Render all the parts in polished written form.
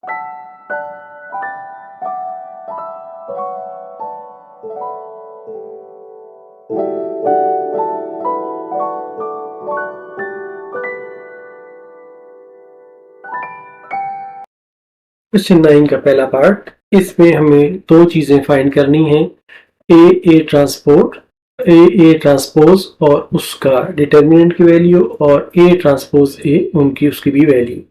Question 9 का पहला part. इसमें हमें दो चीजें फाइंड करनी है, ए ट्रांसपोज और उसका डिटर्मिनेंट की वैल्यू, और ए ट्रांसपोज ए उनकी उसकी भी वैल्यू।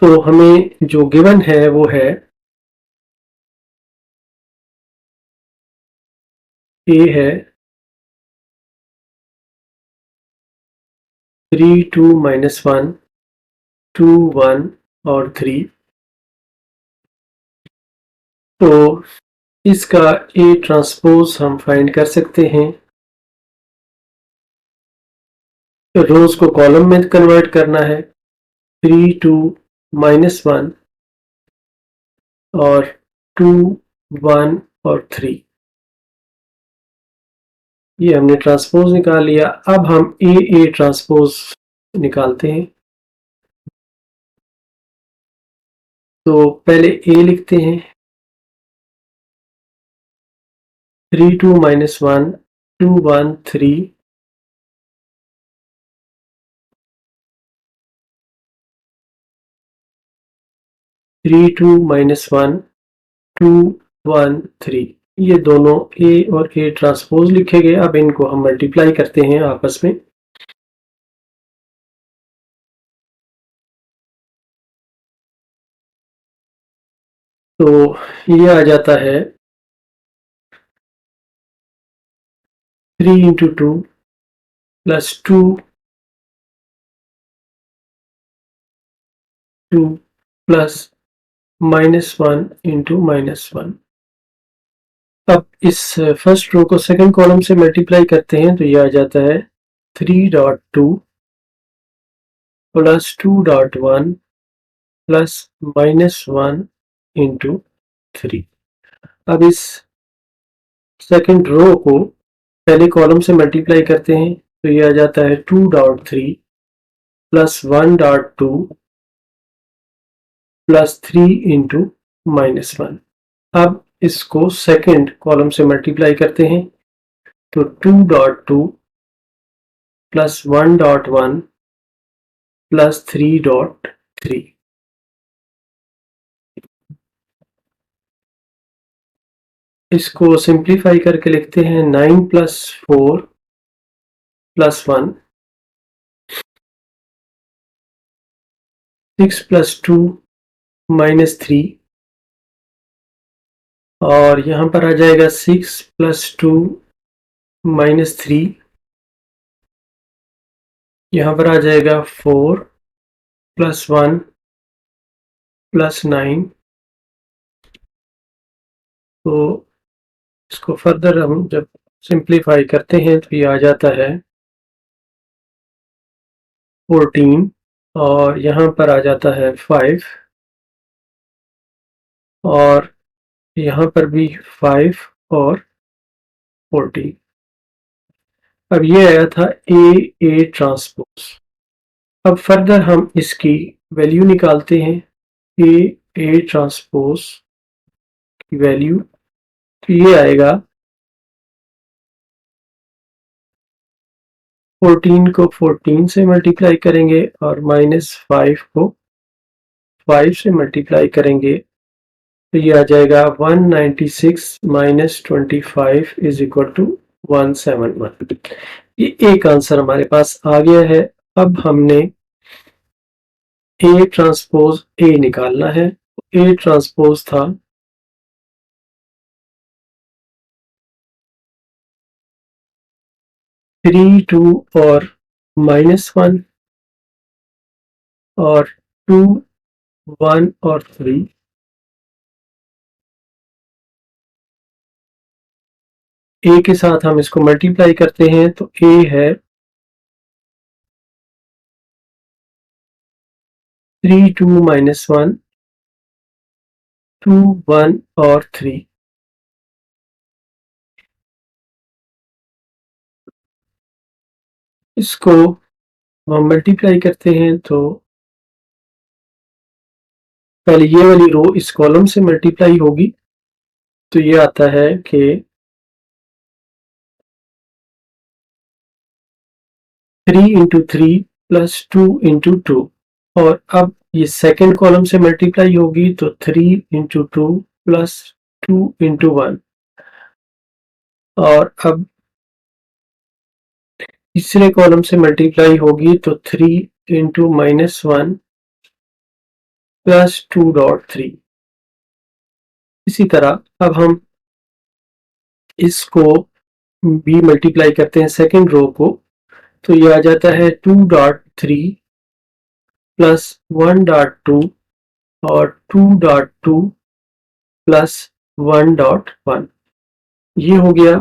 तो हमें जो गिवन है वो है ए है 3 2 -1 2 1 और 3। तो इसका ए ट्रांसपोज हम फाइंड कर सकते हैं। तो रोज को कॉलम में कन्वर्ट करना है, 3 2 -1 और 2 1 और 3। ये हमने ट्रांसपोज निकाल लिया। अब हम ए ट्रांसपोज निकालते हैं। तो पहले ए लिखते हैं, 3 2 -1 2 1 3। 3 2 -1 2 1 3, ये दोनों ए और ए ट्रांसपोज लिखे गए। अब इनको हम मल्टीप्लाई करते हैं आपस में। तो ये आ जाता है 3 इंटू 2 प्लस 2 2 प्लस -1 इंटू -1। अब इस फर्स्ट रो को सेकंड कॉलम से मल्टीप्लाई करते हैं तो ये आ जाता है 3.2 प्लस 2.1 प्लस -1 इंटू 3। अब इस सेकंड रो को पहले कॉलम से मल्टीप्लाई करते हैं तो ये आ जाता है 2.3 प्लस 1.2 प्लस 3 इंटू -1। अब इसको सेकंड कॉलम से मल्टीप्लाई करते हैं तो 2.2 प्लस 1.1 प्लस 3.3। इसको सिंप्लीफाई करके लिखते हैं 9 प्लस 4 प्लस 1 6 प्लस 2 -3, और यहां पर आ जाएगा 6 प्लस 2 -3। यहां पर आ जाएगा 4 प्लस 1 प्लस 9। तो इसको फर्दर हम जब सिंप्लीफाई करते हैं तो ये आ जाता है 14, और यहाँ पर आ जाता है 5, और यहाँ पर भी 5 और 14। अब ये आया था ए ट्रांसपोज। अब फर्दर हम इसकी वैल्यू निकालते हैं, ए ट्रांसपोज की वैल्यू। तो ये आएगा 14 को 14 से मल्टीप्लाई करेंगे और -5 को 5 से मल्टीप्लाई करेंगे तो ये आ जाएगा 196 -25 इज इक्वल टू 171। ये एक आंसर हमारे पास आ गया है। अब हमने ए ट्रांसपोज ए निकालना है। ए ट्रांसपोज था 3 2 और -1 और 2 1 और 3। ए के साथ हम इसको मल्टीप्लाई करते हैं तो ए है 3 2 -1 2 1 और 3। इसको हम मल्टीप्लाई करते हैं तो पहले ये वाली रो इस कॉलम से मल्टीप्लाई होगी, तो ये आता है कि 3 इंटू 3 प्लस 2 इंटू 2, और अब ये सेकेंड कॉलम से मल्टीप्लाई होगी तो 3 इंटू 2 प्लस 2 इंटू 1, और अब तीसरे कॉलम से मल्टीप्लाई होगी तो 3 इंटू -1 प्लस 2.3। इसी तरह अब हम इसको भी मल्टीप्लाई करते हैं सेकेंड रो को, तो ये आ जाता है 2.3 प्लस 1.2 और 2.2 प्लस 1.1, ये हो गया।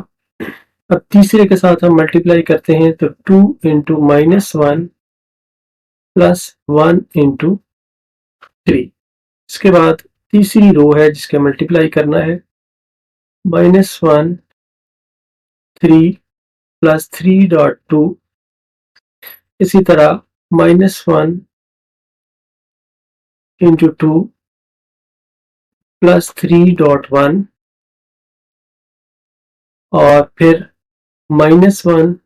अब तीसरे के साथ हम मल्टीप्लाई करते हैं तो 2 इंटू -1 प्लस 1 इंटू 3। इसके बाद तीसरी रो है जिसका मल्टीप्लाई करना है, -1 3 प्लस 3.2, इसी तरह -1 इंटू 2 प्लस 3.1, और फिर -1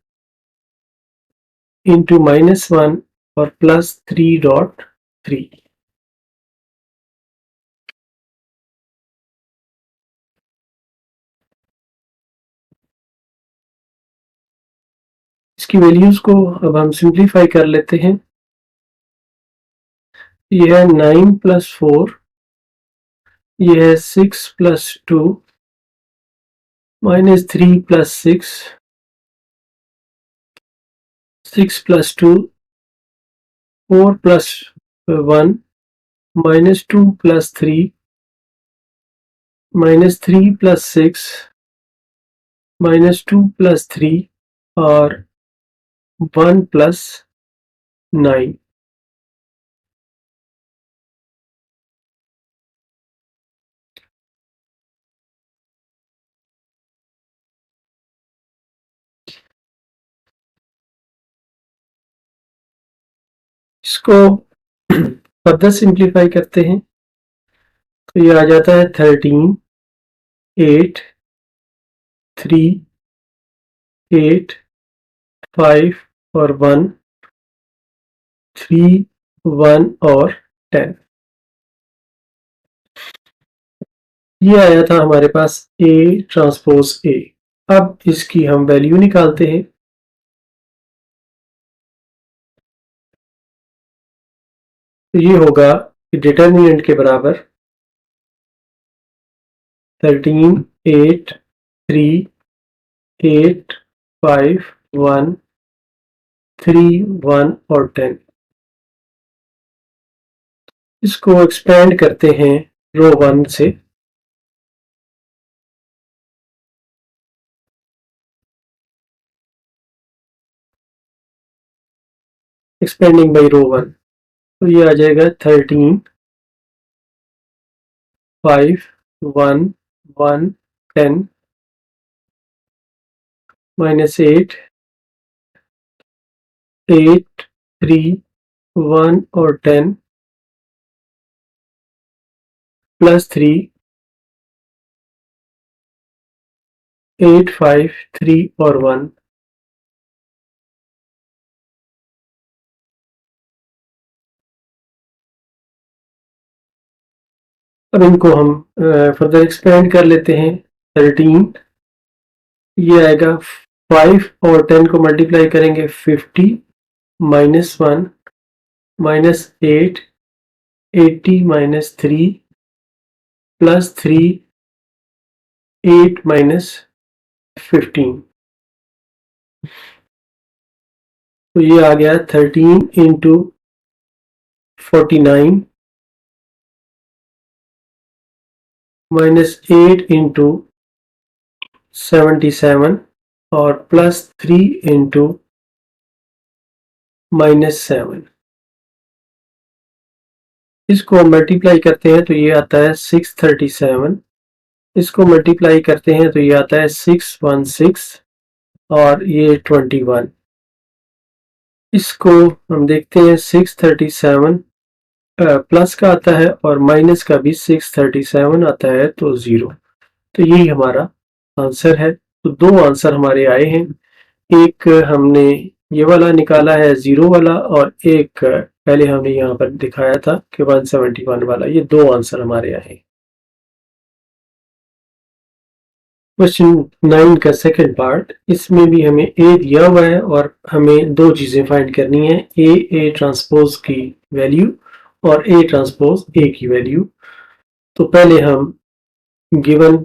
इंटू -1 और प्लस 3.3। इसकी वैल्यूज को अब हम सिंप्लीफाई कर लेते हैं। यह है 9 प्लस 4, यह है 6 plus 2, -3 plus 6, 6 plus 2, 4 plus 1, -2 plus 3, -3 plus 6, -2 plus 3 और 1 प्लस 9। इसको फर्दर सिंप्लीफाई करते हैं तो ये आ जाता है 13, 8, 3, 8, 5 और 1, 3, 1 और 10। ये आया था हमारे पास A ट्रांसपोज A। अब इसकी हम वैल्यू निकालते हैं। तो ये होगा डिटर्मिनेंट के बराबर 13, 8, 3, 8, 5, 1, 3, 1 और 10। इसको एक्सपेंड करते हैं रो 1 से। एक्सपेंडिंग बाई रो 1, तो ये आ जाएगा 13, 5, 1, 1, 10, -8, 8, 3, 1 और 10 प्लस 3, 8, 5, 3 और 1। अब इनको हम फर्दर एक्सपेंड कर लेते हैं। 13, ये आएगा 5 और 10 को मल्टीप्लाई करेंगे 50, -1, -8, 80 -3 प्लस 3, 8 -15। तो ये आ गया 13 इंटू 49 -8 इंटू 77 और प्लस 3 इंटू -7। इसको मल्टीप्लाई करते हैं तो ये आता है 637। इसको मल्टीप्लाई करते हैं तो ये आता है 616 और ये 21। इसको हम देखते हैं 637 प्लस का आता है और माइनस का भी 637 आता है तो 0। तो यही हमारा आंसर है। तो दो आंसर हमारे आए हैं, एक हमने ये वाला निकाला है 0 वाला, और एक पहले हमने यहाँ पर दिखाया था कि 171 वाला। ये दो आंसर हमारे आए हैं। क्वेश्चन 9 का सेकंड पार्ट, इसमें भी हमें ए दिया हुआ है और हमें दो चीजें फाइंड करनी है, ए ट्रांसपोज की वैल्यू और ए ट्रांसपोज ए की वैल्यू। तो पहले हम गिवन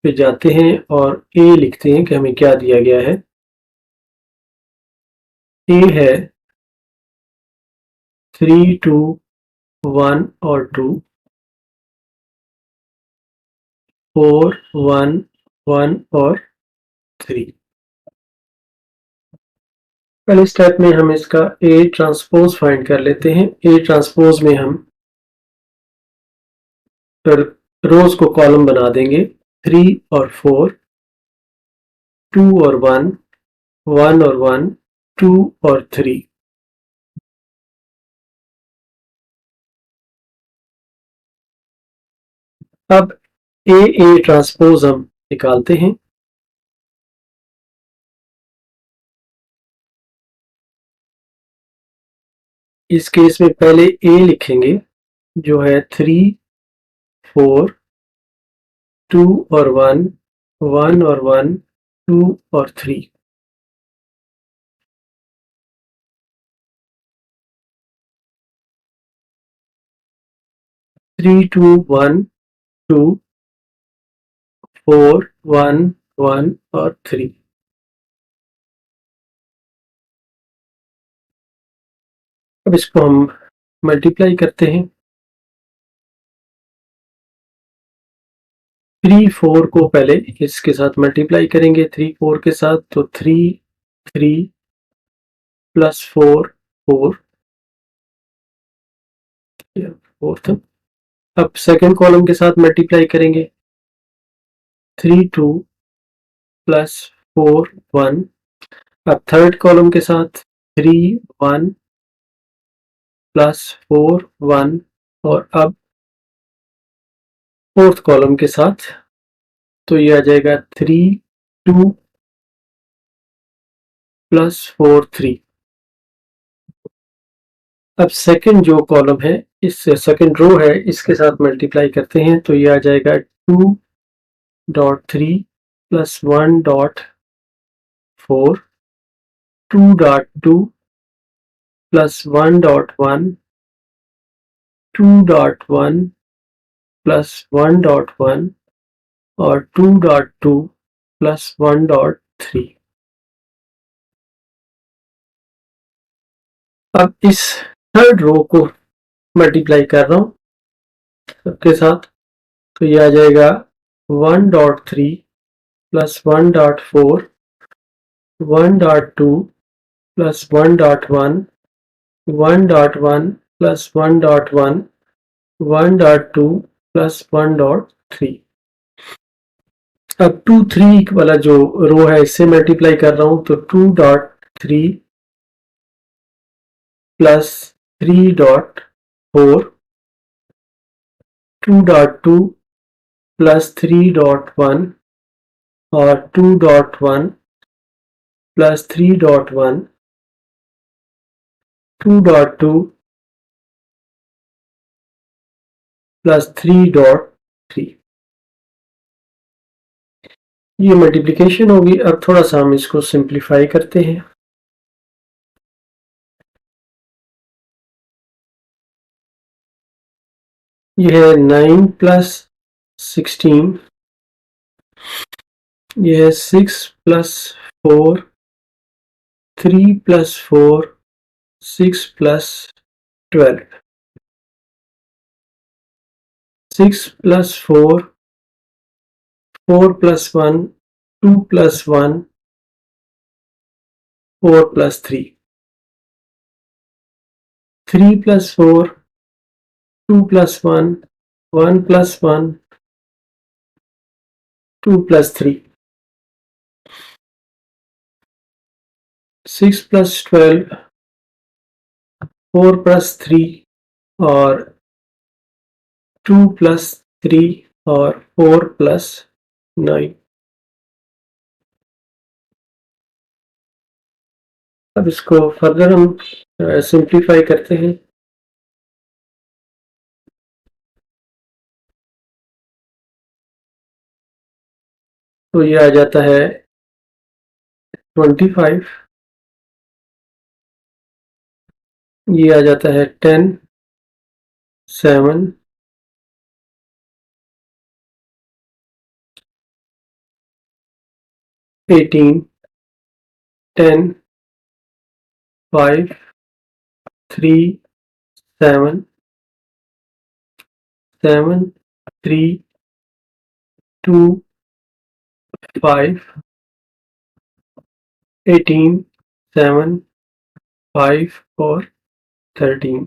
पे जाते हैं और ए लिखते हैं कि हमें क्या दिया गया है। ए है 3, 2, 1 और 2, 4, 1, 1 और 3। पहले स्टेप में हम इसका ए ट्रांसपोज फाइंड कर लेते हैं। ए ट्रांसपोज में हम रोज को कॉलम बना देंगे, 3 और 4, 2 और 1, 1 और 1, 2 और 3। अब ए ट्रांसपोज हम निकालते हैं। इस केस में पहले ए लिखेंगे जो है 3, 4, 2 और 1, 1 और 1, 2 और 3। 3, 2, 1, 2, 4, 1, 1 और 3। अब इसको हम मल्टीप्लाई करते हैं। 3, 4 को पहले इसके साथ मल्टीप्लाई करेंगे, 3, 4 के साथ, तो 3, 3 प्लस 4, 4, 4 था। अब सेकंड कॉलम के साथ मल्टीप्लाई करेंगे, 3, 2 प्लस 4, 1। अब थर्ड कॉलम के साथ 3, 1 प्लस 4, 1। और अब फोर्थ कॉलम के साथ तो ये आ जाएगा 3, 2 प्लस 4, 3। अब सेकंड जो कॉलम है, इस सेकंड रो है, इसके साथ मल्टीप्लाई करते हैं तो ये आ जाएगा 2.3 प्लस 1.4, 2.2 प्लस 1.1, 2.1 प्लस 1.1 और 2.2 प्लस 1.3। अब इस थर्ड रो को मल्टीप्लाई कर रहा हूं सबके साथ, तो ये आ जाएगा 1.3 प्लस 1.4, 1.2 प्लस 1.1, 1.1 प्लस 1.1, 1.2 प्लस 1.3। अब 2, 3 वाला जो रो है इससे मल्टीप्लाई कर रहा हूं, तो 2.3 प्लस 3.4, 2.2 प्लस 3.1 और 2.1 प्लस 3.1, 2.2 प्लस 3.3। ये मल्टीप्लिकेशन होगी। अब थोड़ा सा हम इसको सिंप्लीफाई करते हैं। ये है 9 प्लस 16, ये है 6 plus 4, 3 plus 4, 6 plus 12, 6 plus 4, 4 plus 1, 2 plus 1, 4 plus 3, 3 plus 4, 2 plus 1, 1 plus 1, 2 plus 3, 6 plus 12, 4 plus 3 और 2 प्लस 3 और 4 प्लस 9। अब इसको फर्दर हम सिंप्लीफाई करते हैं। तो ये आ जाता है 25, ये आ जाता है 10, 7, 18, 10, 5, 3, 7, 7, 3, 2, 5, 18, 7, 5 और 13।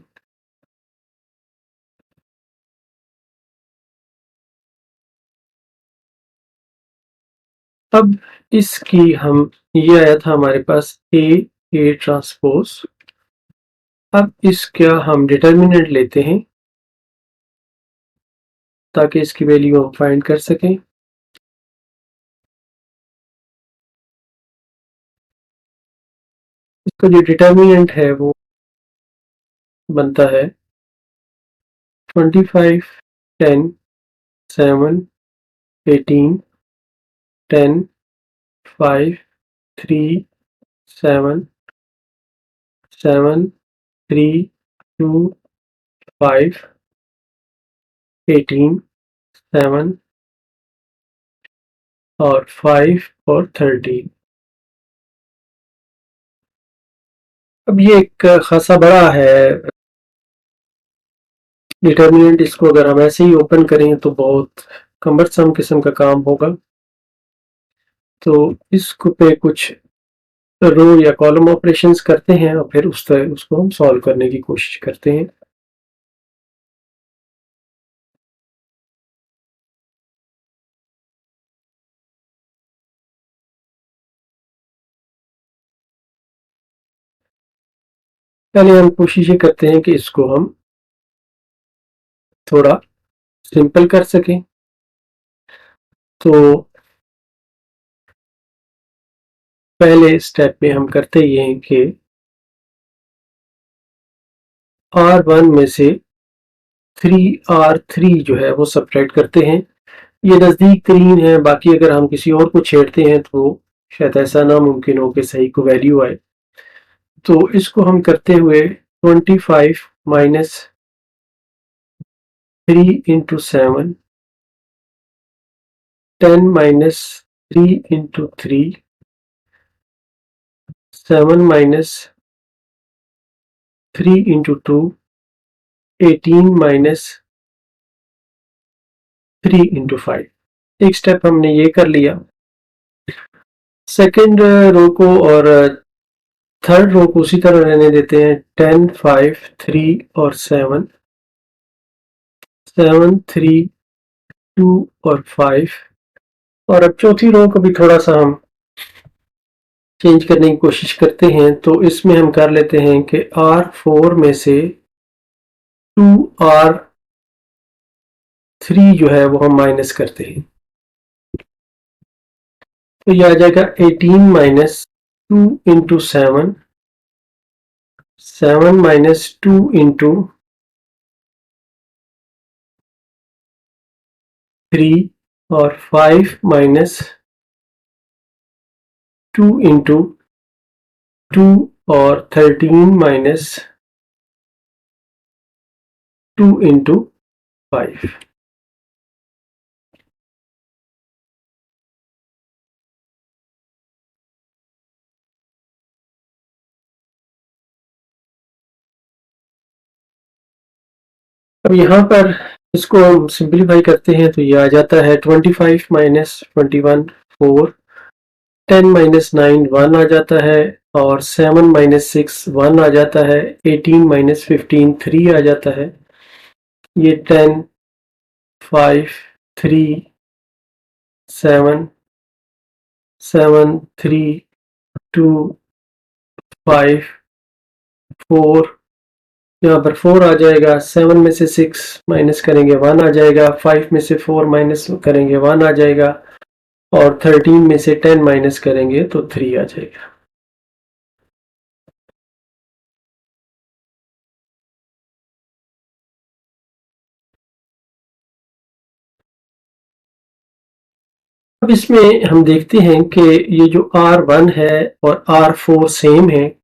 अब इसकी हम ये आया था हमारे पास ए ट्रांसपोज। अब इसका हम डिटर्मिनेंट लेते हैं ताकि इसकी वैल्यू हम फाइंड कर सकें। इसका जो डिटर्मिनेंट है वो बनता है 25, 10, 7, 18, 10, 5, 3, 7, 7, 3, 2, 5, 18, 7 और 5 और 13। अब ये एक खासा बड़ा है डिटर्मिनेंट। इसको अगर हम ऐसे ही ओपन करें तो बहुत कम्बरसम किस्म का काम होगा। तो इसको पे कुछ रो या कॉलम ऑपरेशंस करते हैं और फिर उस तरह उसको हम सॉल्व करने की कोशिश करते हैं। पहले हम कोशिश ये करते हैं कि इसको हम थोड़ा सिंपल कर सकें। तो पहले स्टेप में हम करते ये हैं कि R1 में से 3R3 जो है वो सब्ट्रैक्ट करते हैं। ये नज़दीक तरीन है, बाकी अगर हम किसी और को छेड़ते हैं तो शायद ऐसा नामुमकिन हो कि सही को वैल्यू आए। तो इसको हम करते हुए 25 minus 3 into 7, 10 minus 3 into 3, 7 minus 3 into 2, 18 minus 3 into 5। एक स्टेप हमने ये कर लिया। सेकेंड रो को और थर्ड रो को उसी तरह रहने देते हैं। 10, 5, 3 और 7, 7, 3, 2 और 5। और अब चौथी रो को भी थोड़ा सा हम चेंज करने की कोशिश करते हैं। तो इसमें हम कर लेते हैं कि R4 में से 2R3 जो है वो हम माइनस करते हैं। तो ये आ जाएगा 18 माइनस 2 इंटू 7, 7 माइनस 2 इंटू 3 और 5 माइनस 2 इंटू 2 और 13 माइनस 2 इंटू 5। अब यहाँ पर इसको हम सिंप्लीफाई करते हैं तो ये आ जाता है 25 माइनस 21 4, 10 माइनस 9 1 आ जाता है और 7 माइनस 6 1 आ जाता है। 18 माइनस 15 3 आ जाता है। ये 10, 5, 3, 7, 7, 3, 2, 5, 4 यहाँ पर 4 आ जाएगा, 7 में से 6 माइनस करेंगे 1 आ जाएगा, 5 में से 4 माइनस करेंगे 1 आ जाएगा, और 13 में से 10 माइनस करेंगे तो 3 आ जाएगा। अब इसमें हम देखते हैं कि ये जो R1 है और R4 सेम है,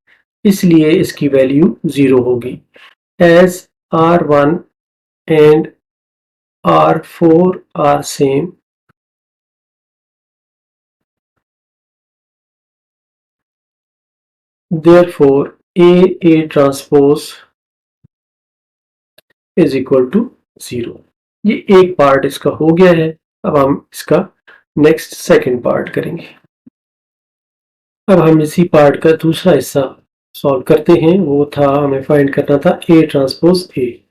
इसलिए इसकी वैल्यू 0 होगी। As R1 and R4 are same, therefore A transpose is equal to 0। ये एक पार्ट इसका हो गया है। अब हम इसका नेक्स्ट सेकंड पार्ट करेंगे। अब हम इसी पार्ट का दूसरा हिस्सा सॉल्व करते हैं। वो था, हमें फाइंड करना था A transpose A।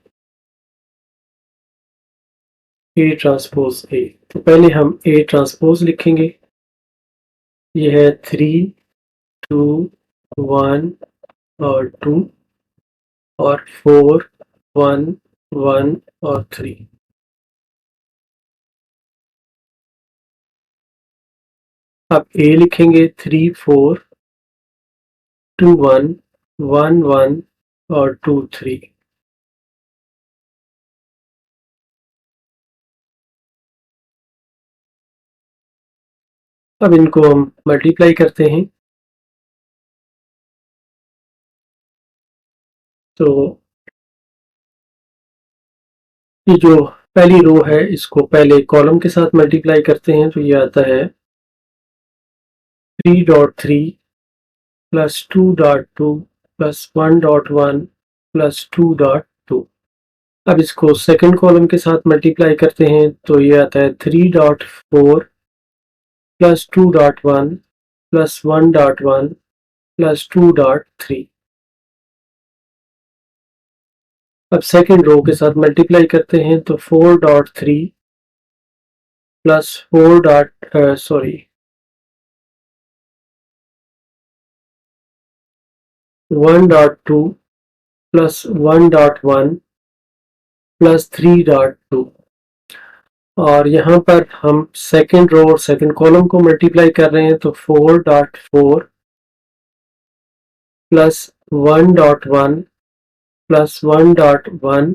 A transpose A, तो पहले हम A ट्रांसपोज लिखेंगे। ये है 3, 2, 1 और 2 और 4, 1, 1 और 3। अब A लिखेंगे 3, 4, 2, 1, 1, 1 और 2, 3। अब इनको हम मल्टीप्लाई करते हैं। तो ये जो पहली रो है, इसको पहले कॉलम के साथ मल्टीप्लाई करते हैं, तो ये आता है 3.3 प्लस 2.2 प्लस 1.1 प्लस 2.2। अब इसको सेकंड कॉलम के साथ मल्टीप्लाई करते हैं, तो ये आता है 3.4 प्लस 2.1 प्लस 1.1 प्लस 2.3। अब सेकंड रो के साथ मल्टीप्लाई करते हैं, तो 4.3 प्लस 1.2 प्लस 1.1 प्लस 3.2। और यहाँ पर हम सेकंड रो और सेकंड कॉलम को मल्टीप्लाई कर रहे हैं, तो 4.4 प्लस 1.1 प्लस 1.1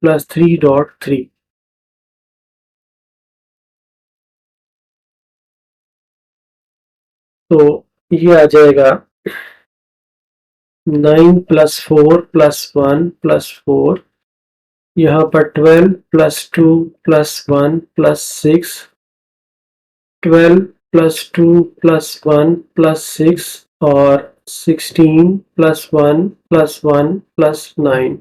प्लस 3.3। तो ये आ जाएगा 9 प्लस 4 प्लस 1 प्लस 4, यहाँ पर 12 plus 2 plus 1 plus 6, 12 plus 2 plus 1 plus 6 और 16 प्लस 1 प्लस 1 प्लस 9।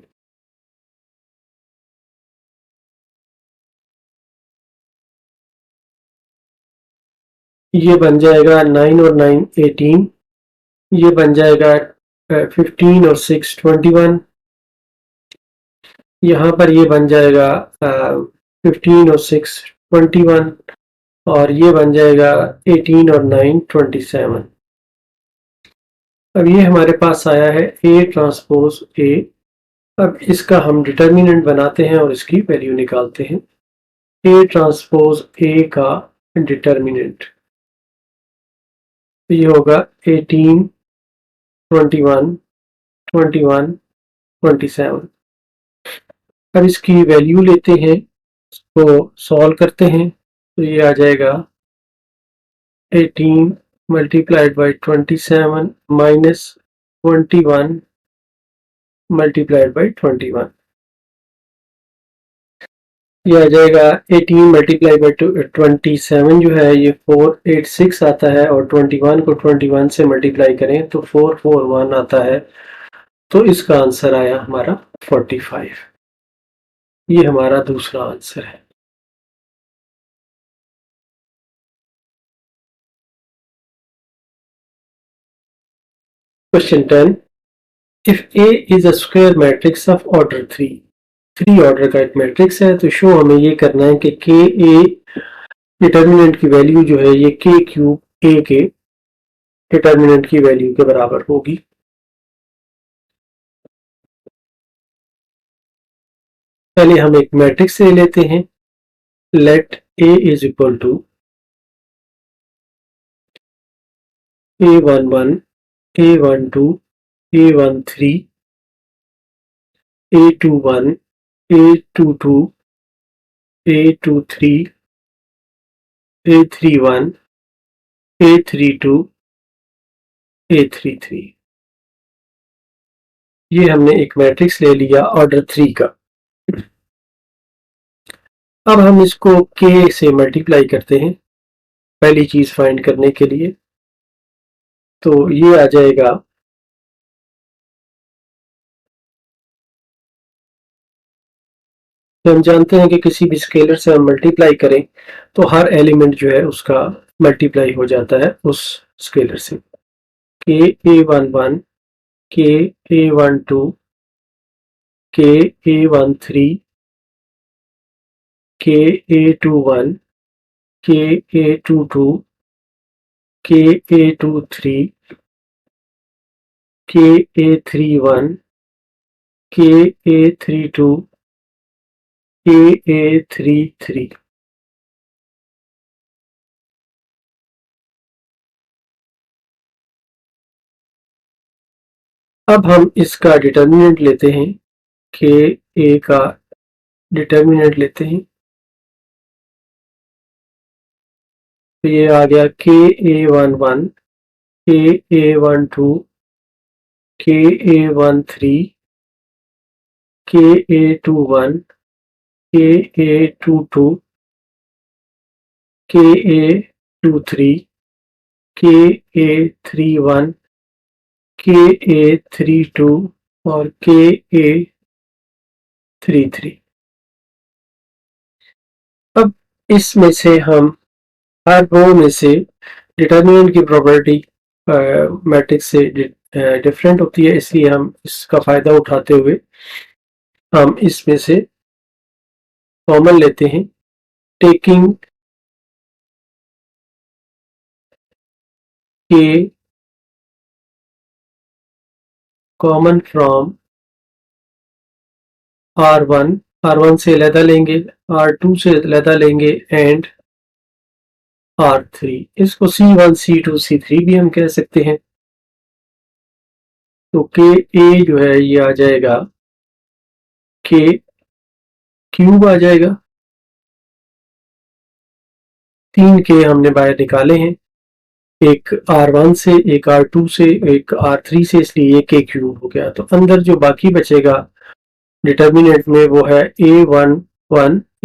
ये बन जाएगा 9 और 9 18। ये बन जाएगा 15 और 6 21। यहाँ पर ये बन जाएगा 15 और 6 21, और ये बन जाएगा 18 और 9 27। अब ये हमारे पास आया है A ट्रांसपोज A। अब इसका हम डिटर्मिनेंट बनाते हैं और इसकी वैल्यू निकालते हैं। A ट्रांसपोज A का डिटर्मिनेंट ये होगा 18, 21, 21, 27। अब इसकी वैल्यू लेते हैं, इसको सॉल्व करते हैं, तो ये आ जाएगा 18 multiplied by 27 minus 21 multiplied by 21। ये आ जाएगा 18 मल्टीप्लाई बाई 27 जो है ये 486 आता है, और 21 को 21 से मल्टीप्लाई करें तो 441 आता है। तो इसका आंसर आया हमारा 45। ये हमारा दूसरा आंसर है। Question 10, if A is a square matrix of order 3 order का एक मैट्रिक्स है, तो शो हमें ये करना है कि के ए डिटर्मिनेंट की वैल्यू जो है ये के क्यूब ए के डिटर्मिनेंट की वैल्यू के बराबर होगी। पहले हम एक मैट्रिक्स ले लेते हैं। Let A is equal to A11, A12, A13, A21, A22, A23, A31, A32, A33। ये हमने एक मैट्रिक्स ले लिया ऑर्डर 3 का। अब हम इसको k से मल्टीप्लाई करते हैं पहली चीज फाइंड करने के लिए। तो ये आ जाएगा तो हम जानते हैं कि किसी भी स्केलर से हम मल्टीप्लाई करें तो हर एलिमेंट जो है उसका मल्टीप्लाई हो जाता है उस स्केलर से। के A11, के A12, के A13, के A21, के A22, के A23, के A31, के A32, के A33। अब हम इसका डिटर्मिनेंट लेते हैं, के ए का डिटर्मिनेंट लेते हैं। तो ये आ गया के A11, के A12, के A13, के A21, के A22, के A23, के A31, के A32 और के A33। अब इसमें से हम हर रो में से डिटर्मिनेंट की प्रॉपर्टी मैट्रिक्स से डिफरेंट होती है, इसलिए हम इसका फायदा उठाते हुए हम इसमें से कॉमन लेते हैं। टेकिंग के कॉमन फ्रॉम R1, R1 से अलहदा लेंगे, R2 से अलहदा लेंगे एंड R3। इसको C1, C2, C3 भी हम कह सकते हैं। तो के ए जो है ये आ जाएगा के क्यूब आ जाएगा। 3 के हमने बाहर निकाले हैं, एक R1 से, एक R2 से, एक R3 से, इसलिए ये के क्यूब हो गया। तो अंदर जो बाकी बचेगा डिटर्मिनेंट में वो है A11,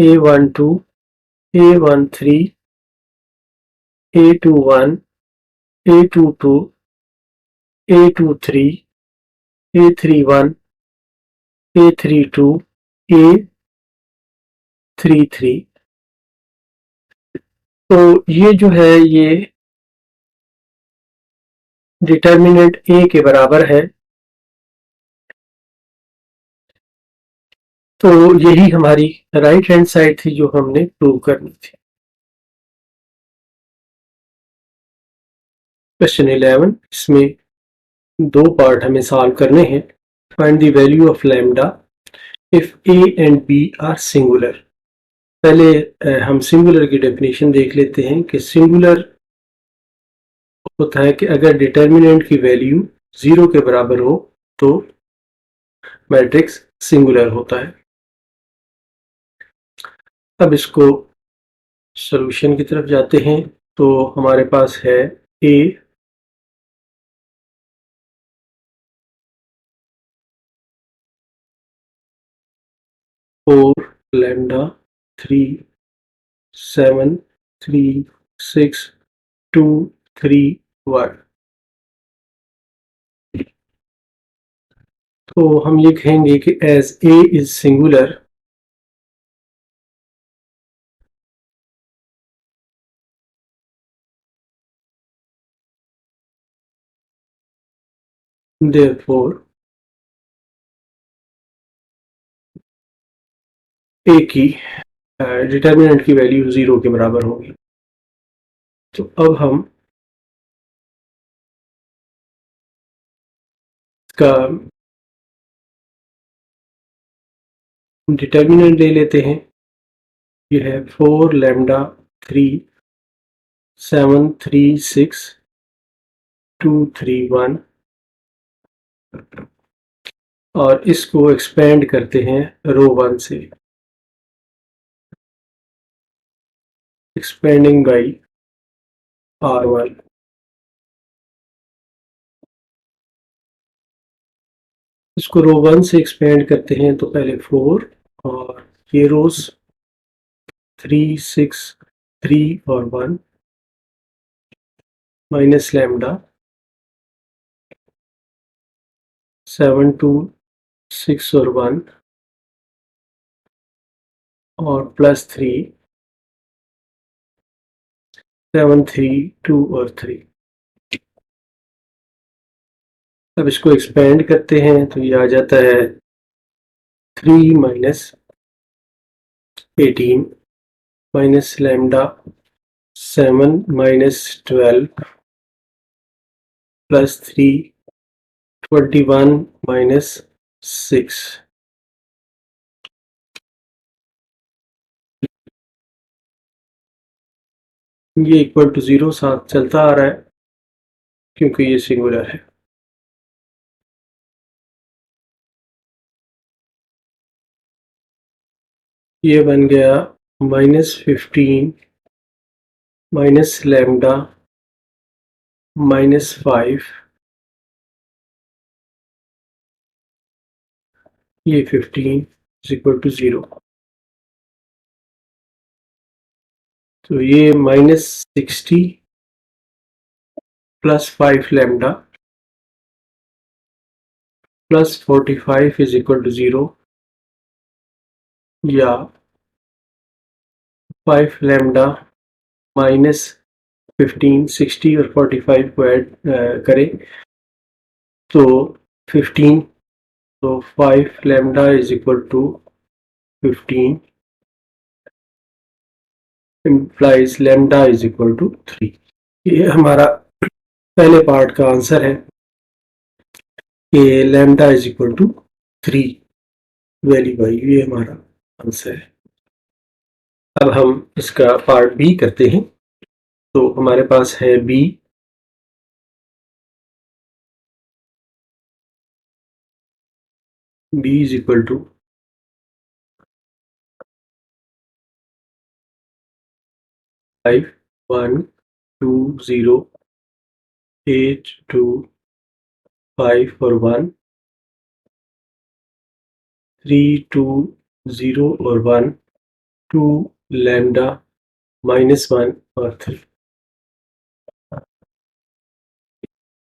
A12, A13, A21, A22, A23, A31, A32, A33। तो ये जो है ये डिटर्मिनेंट ए के बराबर है। तो यही हमारी राइट हैंड साइड थी जो हमने प्रूव करनी थी। क्वेश्चन 11, इसमें दो पार्ट हमें सॉल्व करने हैं। Find the value of lambda if A and B are singular. पहले हम सिंगुलर की डेफिनेशन देख लेते हैं कि सिंगुलर होता है कि अगर डिटर्मिनेंट की वैल्यू 0 के बराबर हो तो मैट्रिक्स सिंगुलर होता है। अब इसको सॉल्यूशन की तरफ जाते हैं। तो हमारे पास है ए फोर लैम्डा 3 7 3 6 2 3 1। तो हम ये कहेंगे कि as A is singular therefore A की डिटर्मिनेंट की वैल्यू 0 के बराबर होगी। तो अब हम इसका डिटर्मिनेंट ले लेते हैं। ये है 4 लैम्डा 3 7 3 6 2 3 1 और इसको एक्सपेंड करते हैं रो 1 से, एक्सपेंडिंग बाई R1। इसको रो 1 से एक्सपेंड करते हैं तो पहले 4 और ये रोज 3 6 3 और 1 माइनस लैम्डा 7 2 6 और 1 और प्लस 3 7 3 2 और 3। अब इसको एक्सपेंड करते हैं तो ये आ जाता है 3 minus 18 minus lambda 7 minus 12 plus 3 21 minus 6। ये इक्वल टू 0 साथ चलता आ रहा है क्योंकि ये सिंगुलर है। ये बन गया -15 माइनस लैम्डा -5, ये 15 इज इक्वल टू 0। तो ये -60 plus 5 lambda plus 45 is equal to 0 या 5 लैम्डा माइनस 15 60 और 45 को ऐड करें तो 15, तो 5 lambda is equal to 15 implies lambda is equal to 3। ये हमारा पहले पार्ट का आंसर है कि lambda is equal to 3 value by, ये हमारा आंसर है। अब हम इसका पार्ट बी करते हैं। तो हमारे पास है B, B is equal to 5 1 2 0 8 2 5 और 1 3 2 0 और 1 2 लैम्डा -1 और 3।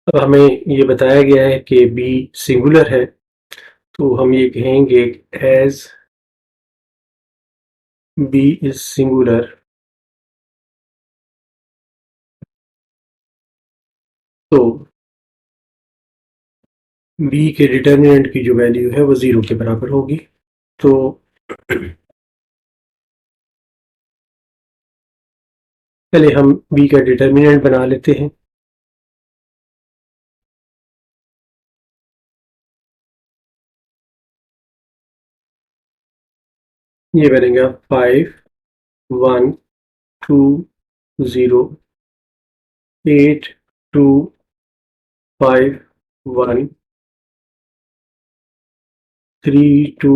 अब हमें ये बताया गया है कि बी सिंगुलर है तो हम ये कहेंगे एज बी इज सिंगुलर तो बी के डिटर्मिनेंट की जो वैल्यू है वो 0 के बराबर होगी। तो पहले हम बी का डिटर्मिनेंट बना लेते हैं। ये बनेगा 5 1 2 0 8 2 5 1 3 2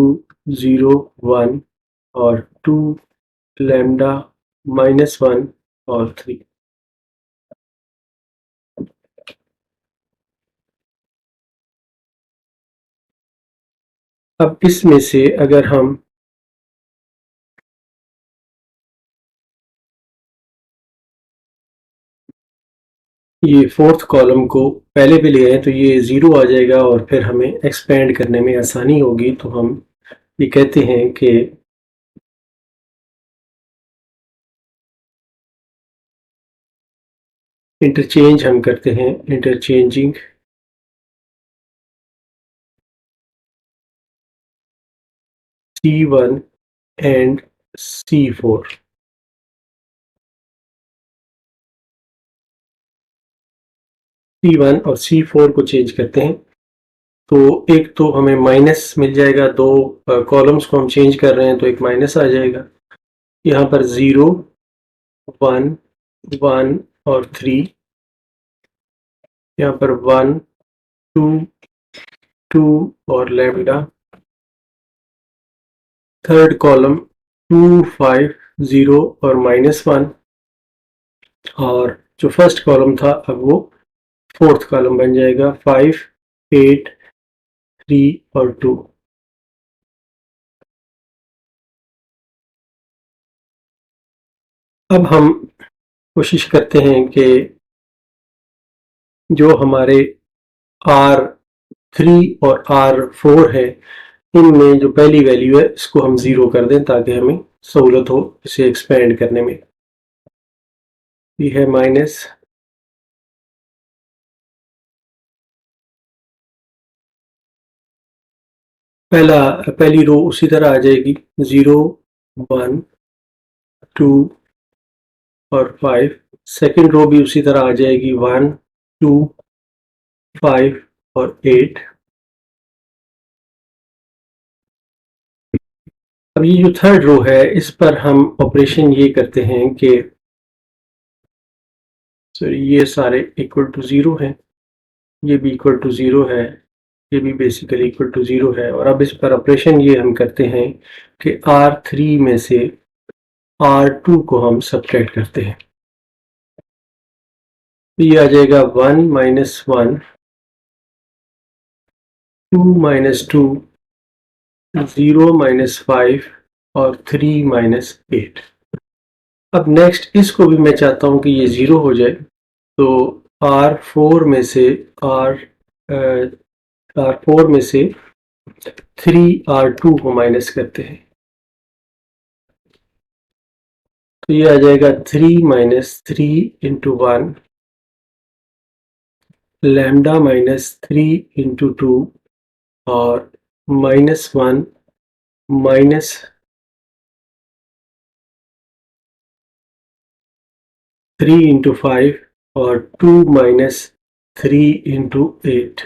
0 1 और 2 लैम्डा -1 और 3। अब इसमें से अगर हम ये फोर्थ कॉलम को पहले भी ले आए तो ये 0 आ जाएगा और फिर हमें एक्सपेंड करने में आसानी होगी। तो हम ये कहते हैं कि इंटरचेंज हम करते हैं, interchanging C1 and C4। C1 और C4 को चेंज करते हैं तो एक तो हमें माइनस मिल जाएगा, दो कॉलम्स को हम चेंज कर रहे हैं तो एक माइनस आ जाएगा। यहाँ पर 0, 1, 1 और 3, यहाँ पर 1, 2, 2 और लैम्डा। थर्ड कॉलम 2, 5, 0 और -1, और जो फर्स्ट कॉलम था अब वो फोर्थ कॉलम बन जाएगा 5, 8, 3 और 2। अब हम कोशिश करते हैं कि जो हमारे R3 और R4 है, इनमें जो पहली वैल्यू है इसको हम 0 कर दें ताकि हमें सहूलत हो इसे एक्सपेंड करने में। ये है माइनस, पहली रो उसी तरह आ जाएगी, 0, 1, 2 और 5। सेकंड रो भी उसी तरह आ जाएगी, 1, 2, 5 और 8। अब ये जो थर्ड रो है इस पर हम ऑपरेशन ये करते हैं कि सॉरी, ये सारे इक्वल टू 0 हैं, ये भी इक्वल टू 0 है, ये भी बेसिकली इक्वल टू 0 है। और अब इस पर ऑपरेशन ये हम करते हैं कि R3 में से R2 को हम सब्ट्रैक्ट करते हैं। तो ये आ जाएगा 1 माइनस 1, 2 माइनस 2, 0 माइनस 5 और 3 माइनस 8। अब नेक्स्ट इसको भी मैं चाहता हूँ कि ये 0 हो जाए, तो R4 में से R4 में से 3R2 को माइनस करते हैं, तो ये आ जाएगा 3 minus 3 into 1, lambda minus 3 into 2 और -1 माइनस 3 इंटू 5 और 2 माइनस 3 इंटू 8।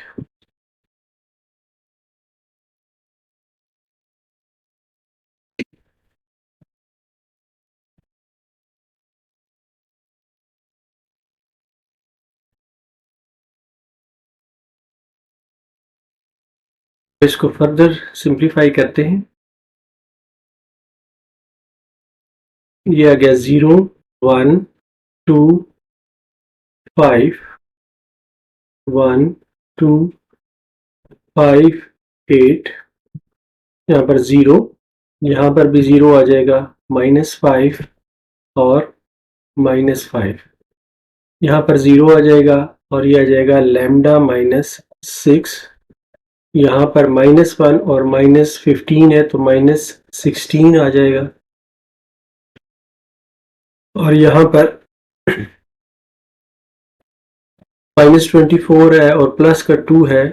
इसको फर्दर सिंप्लीफाई करते हैं, ये आ गया 0, 1, 2, 5, 1, 2, 5, 8, यहाँ पर 0, यहाँ पर भी 0 आ जाएगा, -5 और -5, यहाँ पर 0 आ जाएगा और ये आ जाएगा लैम्डा -6, यहाँ पर -1 और -15 है तो -16 आ जाएगा, और यहाँ पर -24 है और प्लस का 2 है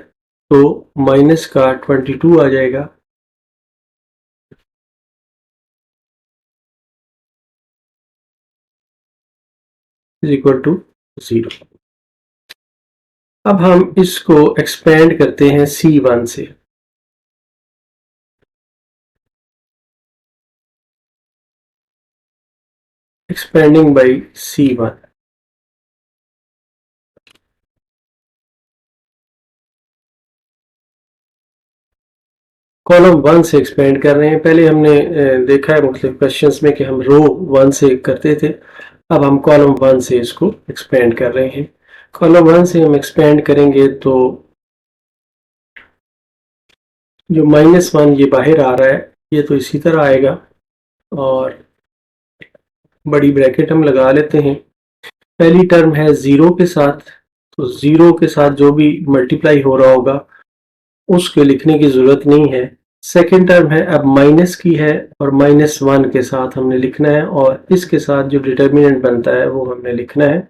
तो माइनस का 22 आ जाएगा। Is equal to 0। अब हम इसको एक्सपेंड करते हैं C1 से। एक्सपेंडिंग बाई C1, कॉलम 1 से एक्सपेंड कर रहे हैं। पहले हमने देखा है मुख्तलिफ क्वेश्चंस में कि हम रो 1 से करते थे, अब हम कॉलम 1 से इसको एक्सपेंड कर रहे हैं। कॉलम 1 से हम एक्सपेंड करेंगे तो जो -1 ये बाहर आ रहा है ये तो इसी तरह आएगा, और बड़ी ब्रैकेट हम लगा लेते हैं। पहली टर्म है 0 के साथ, तो 0 के साथ जो भी मल्टीप्लाई हो रहा होगा उसके लिखने की ज़रूरत नहीं है। सेकेंड टर्म है अब माइनस की है और -1 के साथ हमने लिखना है, और इसके साथ जो डिटर्मिनेंट बनता है वो हमने लिखना है।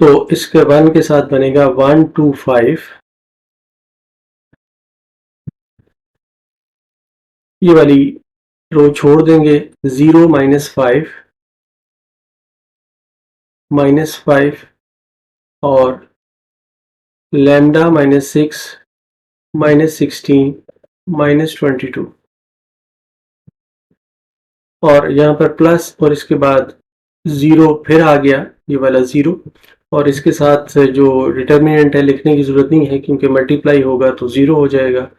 तो इसके 1 के साथ बनेगा 1, 2, 5, ये वाली रो छोड़ देंगे, 0 -5, -5 और लैम्डा -6 -16 -22 और यहाँ पर प्लस और इसके बाद 0 फिर आ गया, ये वाला 0 और इसके साथ जो डिटर्मिनेंट है लिखने की ज़रूरत नहीं है क्योंकि मल्टीप्लाई होगा तो 0 हो जाएगा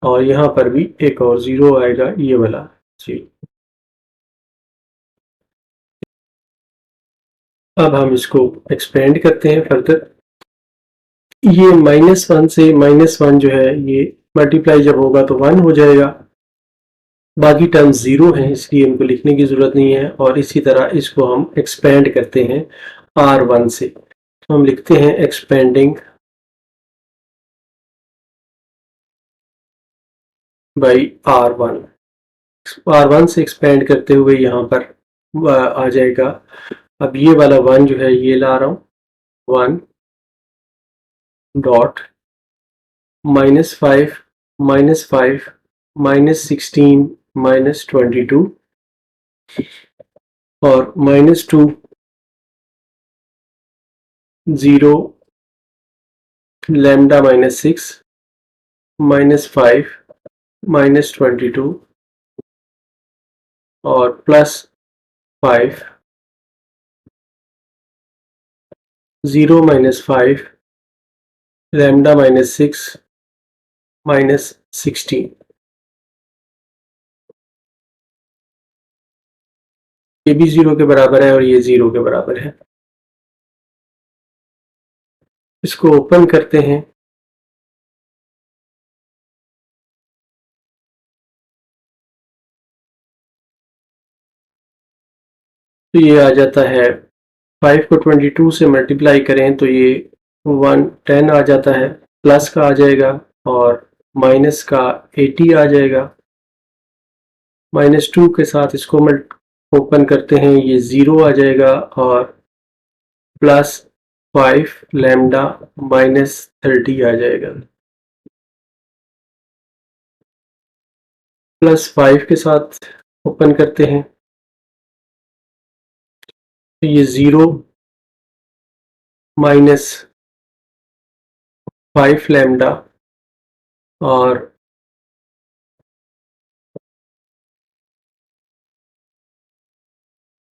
और यहाँ पर भी एक और 0 आएगा, ये वाला जी। अब हम इसको एक्सपेंड करते हैं फर्दर। ये -1 से -1 जो है ये मल्टीप्लाई जब होगा तो 1 हो जाएगा, बाकी टर्म्स 0 हैं इसलिए इनको लिखने की ज़रूरत नहीं है और इसी तरह इसको हम एक्सपेंड करते हैं R1 से। तो हम लिखते हैं एक्सपेंडिंग बाई R1। R1 से एक्सपेंड करते हुए यहाँ पर आ जाएगा, अब ये वाला 1 जो है ये ला रहा हूँ, 1 डॉट -5 -5 -16 -22 और -2 0 लैम्डा -6 -5 -22 और +5 0 -5 लैम्डा -6 -16। ये भी 0 के बराबर है और ये 0 के बराबर है। इसको ओपन करते हैं। तो ये आ जाता है, 5 को 22 से मल्टीप्लाई करें तो ये 110 आ जाता है, प्लस का आ जाएगा और माइनस का 80 आ जाएगा। -2 के साथ इसको ओपन करते हैं, ये 0 आ जाएगा और +5 लैम्डा -30 आ जाएगा। +5 के साथ ओपन करते हैं तो ये 0 -5 लैम्डा और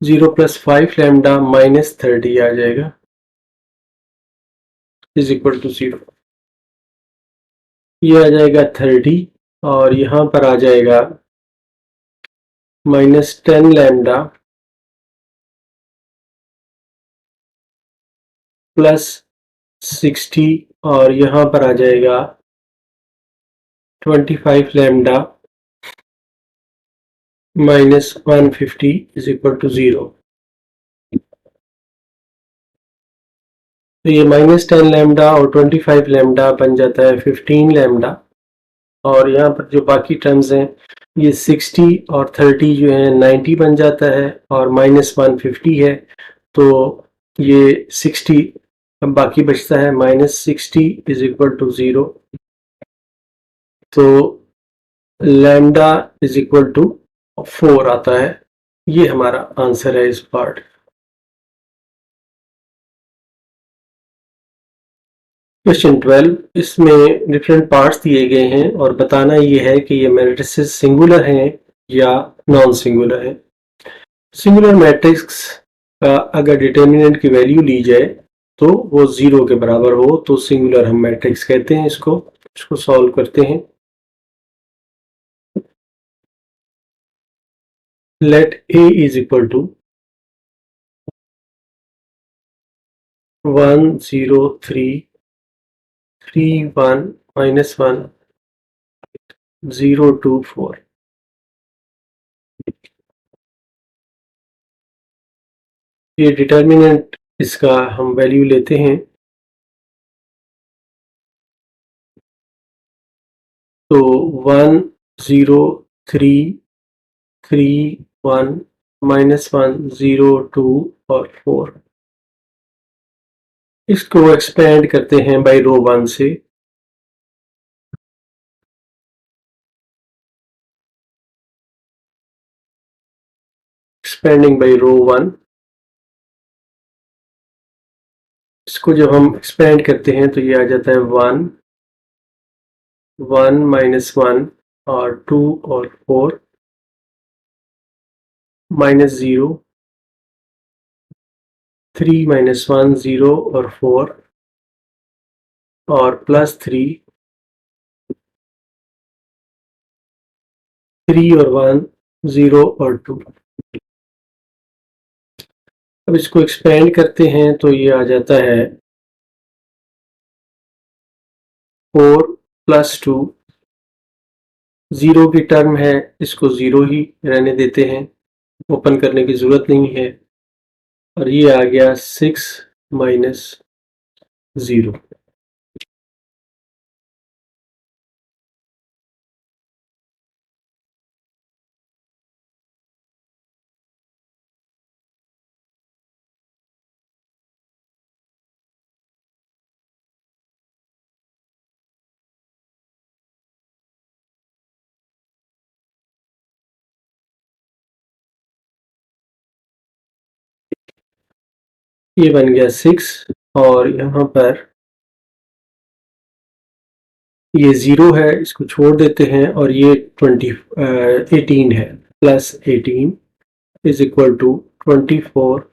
0 + 5 लैम्डा -30 आ जाएगा इज इक्वल टू 0। ये आ जाएगा 30 और यहाँ पर आ जाएगा -10 लैम्डा +60 और यहाँ पर आ जाएगा 25 लैम्डा -150 इज इक्वल टू 0। तो ये -10 लैम्डा और 25 लैम्डा बन जाता है 15 लैम्डा और यहाँ पर जो बाकी टर्म्स हैं ये 60 और 30 जो है 90 बन जाता है और -150 है तो ये 60 बाकी बचता है -60 इज इक्वल टू 0। तो लैम्डा इज इक्वल टू 4 आता है। ये हमारा आंसर है इस पार्ट। क्वेश्चन 12, इसमें डिफरेंट पार्ट्स दिए गए हैं और बताना ये है कि ये मैट्रिसेस सिंगुलर हैं या नॉन सिंगुलर हैं। सिंगुलर मैट्रिक्स का अगर डिटर्मिनेंट की वैल्यू ली जाए तो वो 0 के बराबर हो तो सिंगुलर हम मैट्रिक्स कहते हैं इसको सॉल्व करते हैं। Let A is equal to 1 0 3 3 1 -1 0 2 4। ये डिटर्मिनेंट इसका हम वैल्यू लेते हैं तो 1 0 3 3 1 -1 0 2 और 4। इसको एक्सपेंड करते हैं बाई रो 1 से। एक्सपेंडिंग बाई रो 1, इसको जब हम एक्सपेंड करते हैं तो ये आ जाता है 1, 1 माइनस 1 और 2 और 4 माइनस 0, 3 माइनस 1 0 और 4 और प्लस 3, 3 और 1 0 और 2। अब इसको एक्सपेंड करते हैं तो ये आ जाता है 4 प्लस 2, 0 की टर्म है, इसको 0 ही रहने देते हैं, ओपन करने की ज़रूरत नहीं है। और ये आ गया 6 माइनस 0। ये बन गया 6 और यहाँ पर ये 0 है, इसको छोड़ देते हैं और ये 18 है, प्लस 18 इज इक्वल टू 24।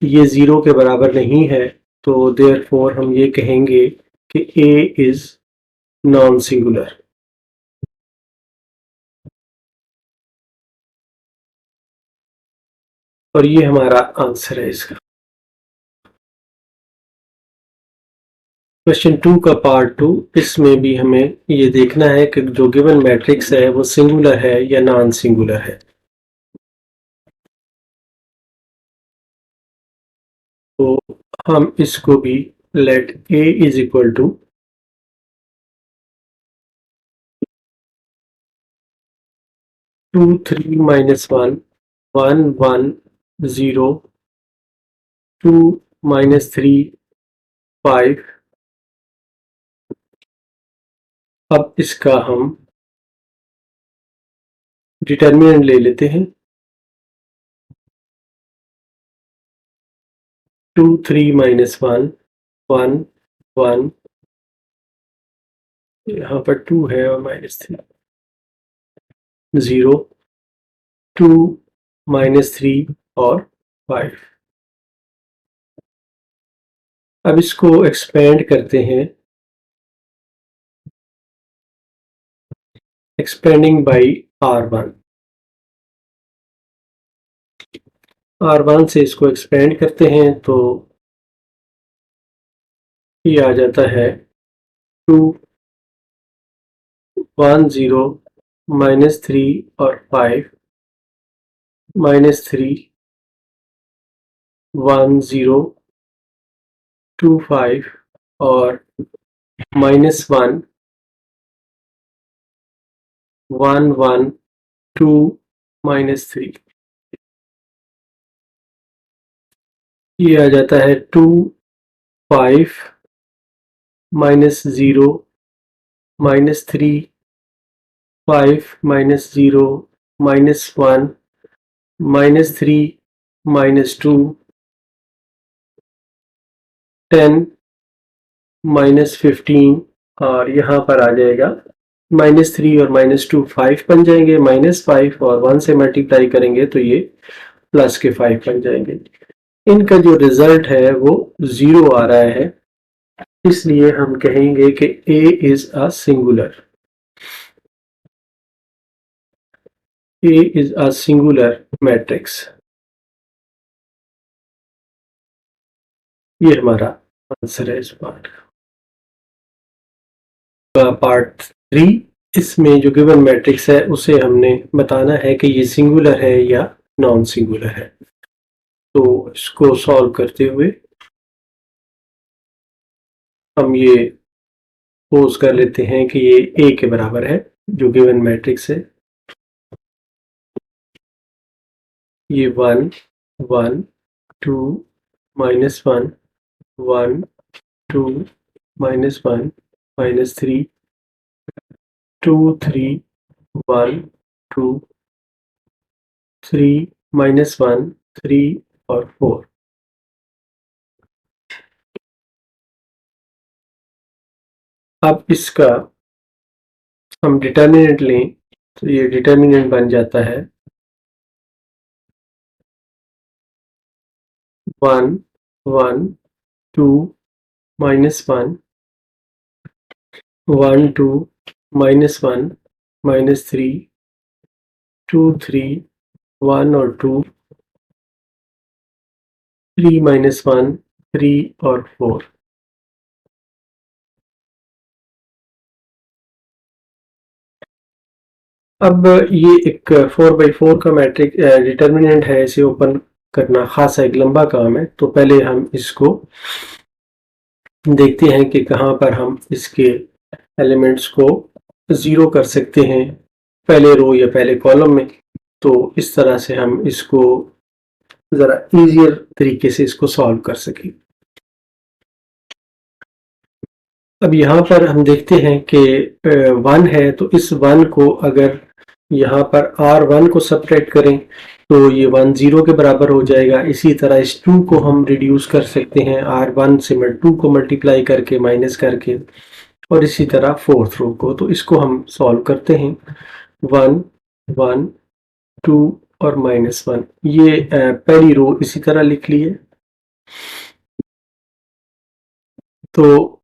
ये 0 के बराबर नहीं है तो देयरफॉर हम ये कहेंगे कि A इज नॉन सिंगुलर। और ये हमारा आंसर है इसका। क्वेश्चन 2 का पार्ट 2, इसमें भी हमें ये देखना है कि जो गिवन मैट्रिक्स है वो सिंगुलर है या नॉन सिंगुलर है। तो हम इसको भी let A is equal to 2 3 minus 1 1 1 0 2 minus 3 5। अब इसका हम डिटर्मिनेंट ले लेते हैं। 2 3 माइनस 1 1 1, यहाँ पर 2 है और माइनस 3 0 2 माइनस 3 और 5। अब इसको एक्सपेंड करते हैं, एक्सपेंडिंग बाई R1। R1 से इसको एक्सपेंड करते हैं तो ये आ जाता है 2 1 0 माइनस 3 और 5 माइनस 3 1 0 2 5 और माइनस 1 1 1 2 माइनस 3। ये आ जाता है 2 5 minus 0 minus 3 5 minus 0 minus 1 minus 3 minus 2 10 minus 15। और यहाँ पर आ जाएगा माइनस 3 और माइनस 2 5 बन जाएंगे, माइनस 5 और 1 से मल्टीप्लाई करेंगे तो ये प्लस के 5 बन जाएंगे। इनका जो रिजल्ट है वो 0 आ रहा है, इसलिए हम कहेंगे कि A is a singular. A is a singular matrix. ये हमारा आंसर है इस पार्ट का। पार्ट 3, इसमें जो गिवन मैट्रिक्स है उसे हमने बताना है कि ये सिंगुलर है या नॉन सिंगुलर है। तो इसको सॉल्व करते हुए हम ये पोज कर लेते हैं कि ये A के बराबर है, जो गिवन मैट्रिक्स है। ये 1 1 2 माइनस 1 1 2 माइनस 1 माइनस 3 2 3 1 2 3 माइनस 1 3 और 4। अब इसका हम डिटर्मिनेंट लें तो ये डिटर्मिनेंट बन जाता है 1 1 2 -1 1 2 -1 -3 2 3 1 और 2 3 -1 3 और 4। अब ये एक 4/4 का मैट्रिक डिटर्मिनेंट है, इसे ओपन करना खासा एक लंबा काम है। तो पहले हम इसको देखते हैं कि कहाँ पर हम इसके एलिमेंट्स को ज़ीरो कर सकते हैं, पहले रो या पहले कॉलम में। तो इस तरह से हम इसको ज़रा ईजियर तरीके से इसको सॉल्व कर सकें। अब यहाँ पर हम देखते हैं कि 1 है, तो इस 1 को अगर यहाँ पर R1 को सब्ट्रैक्ट करें तो ये 1 0 के बराबर हो जाएगा। इसी तरह इस 2 को हम रिड्यूस कर सकते हैं R1 से 2 को मल्टीप्लाई करके माइनस करके, और इसी तरह फोर्थ रो को। तो इसको हम सॉल्व करते हैं 1 1 2 और -1। ये पहली रो इसी तरह लिख ली है। तो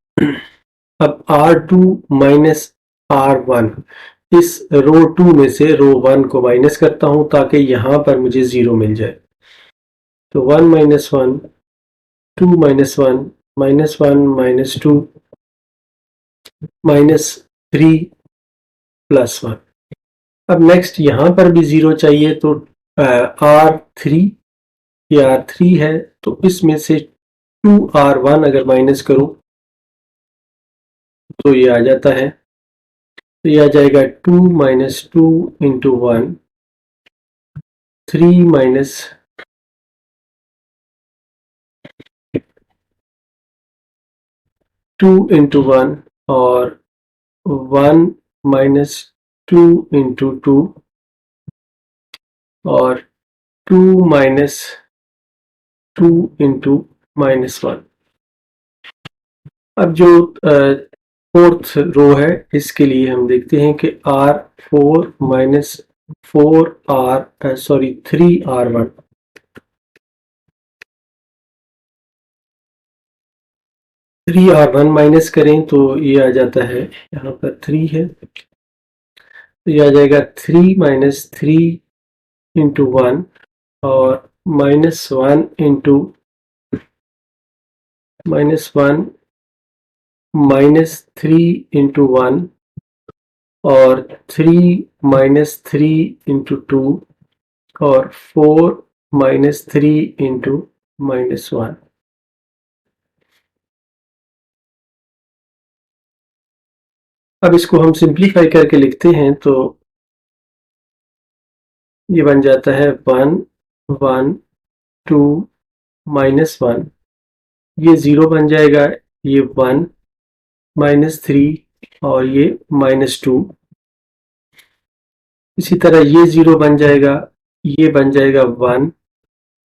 अब R2 माइनस R1, इस रो 2 में से रो 1 को माइनस करता हूं ताकि यहां पर मुझे 0 मिल जाए। तो 1 -1 2 -1 -1 -2 -3 +1। अब नेक्स्ट यहां पर भी 0 चाहिए, तो R3, ये R3 है, तो इसमें से 2R1 अगर माइनस करूं तो ये आ जाता है। तो ये आ जाएगा 2 - 2 × 1 3 - 2 × 1 और 1 - 2 × 2 और 2 - 2 × -1। अब जो फोर्थ रो है, इसके लिए हम देखते हैं कि R4 - 4R 3R1। 3R1 minus करें तो ये आ जाता है, यहाँ पर 3 है, तो ये आ जाएगा 3 - 3 × 1 और -1 × -1 -3 × 1 और 3 - 3 × 2 और 4 -3 × -1। अब इसको हम सिंप्लीफाई करके लिखते हैं तो ये बन जाता है 1 1 2 -1, ये 0 बन जाएगा, ये 1 -3 और ये -2। इसी तरह ये 0 बन जाएगा, ये बन जाएगा 1,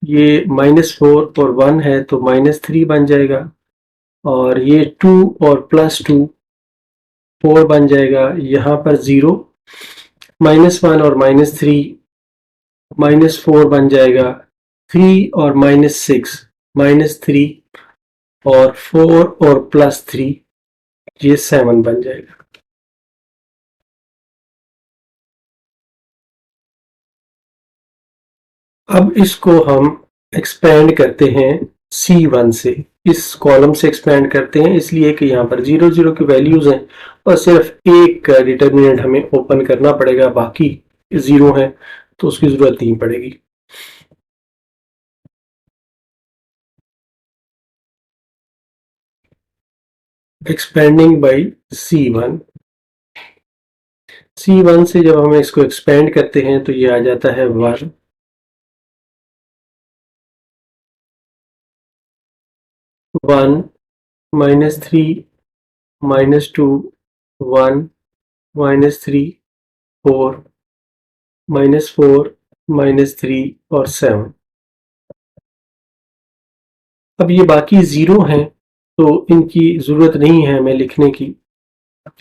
ये -4 और 1 है तो -3 बन जाएगा, और ये 2 और +2 4 बन जाएगा। यहाँ पर 0 -1 और -3 -4 बन जाएगा, 3 और -6 -3 और 4 और +3 ये 7 बन जाएगा। अब इसको हम एक्सपेंड करते हैं C1 से, इस कॉलम से एक्सपेंड करते हैं, इसलिए कि यहाँ पर 0 0 की वैल्यूज हैं और सिर्फ एक डिटर्मिनेंट हमें ओपन करना पड़ेगा, बाकी 0 हैं तो उसकी जरूरत नहीं पड़ेगी। Expanding by C1। C1 से जब हम इसको एक्सपेंड करते हैं तो ये आ जाता है 1 1 -3 -2 1 -3 4 -4 -3 और 7। अब ये बाकी 0 हैं तो इनकी ज़रूरत नहीं है हमें लिखने की,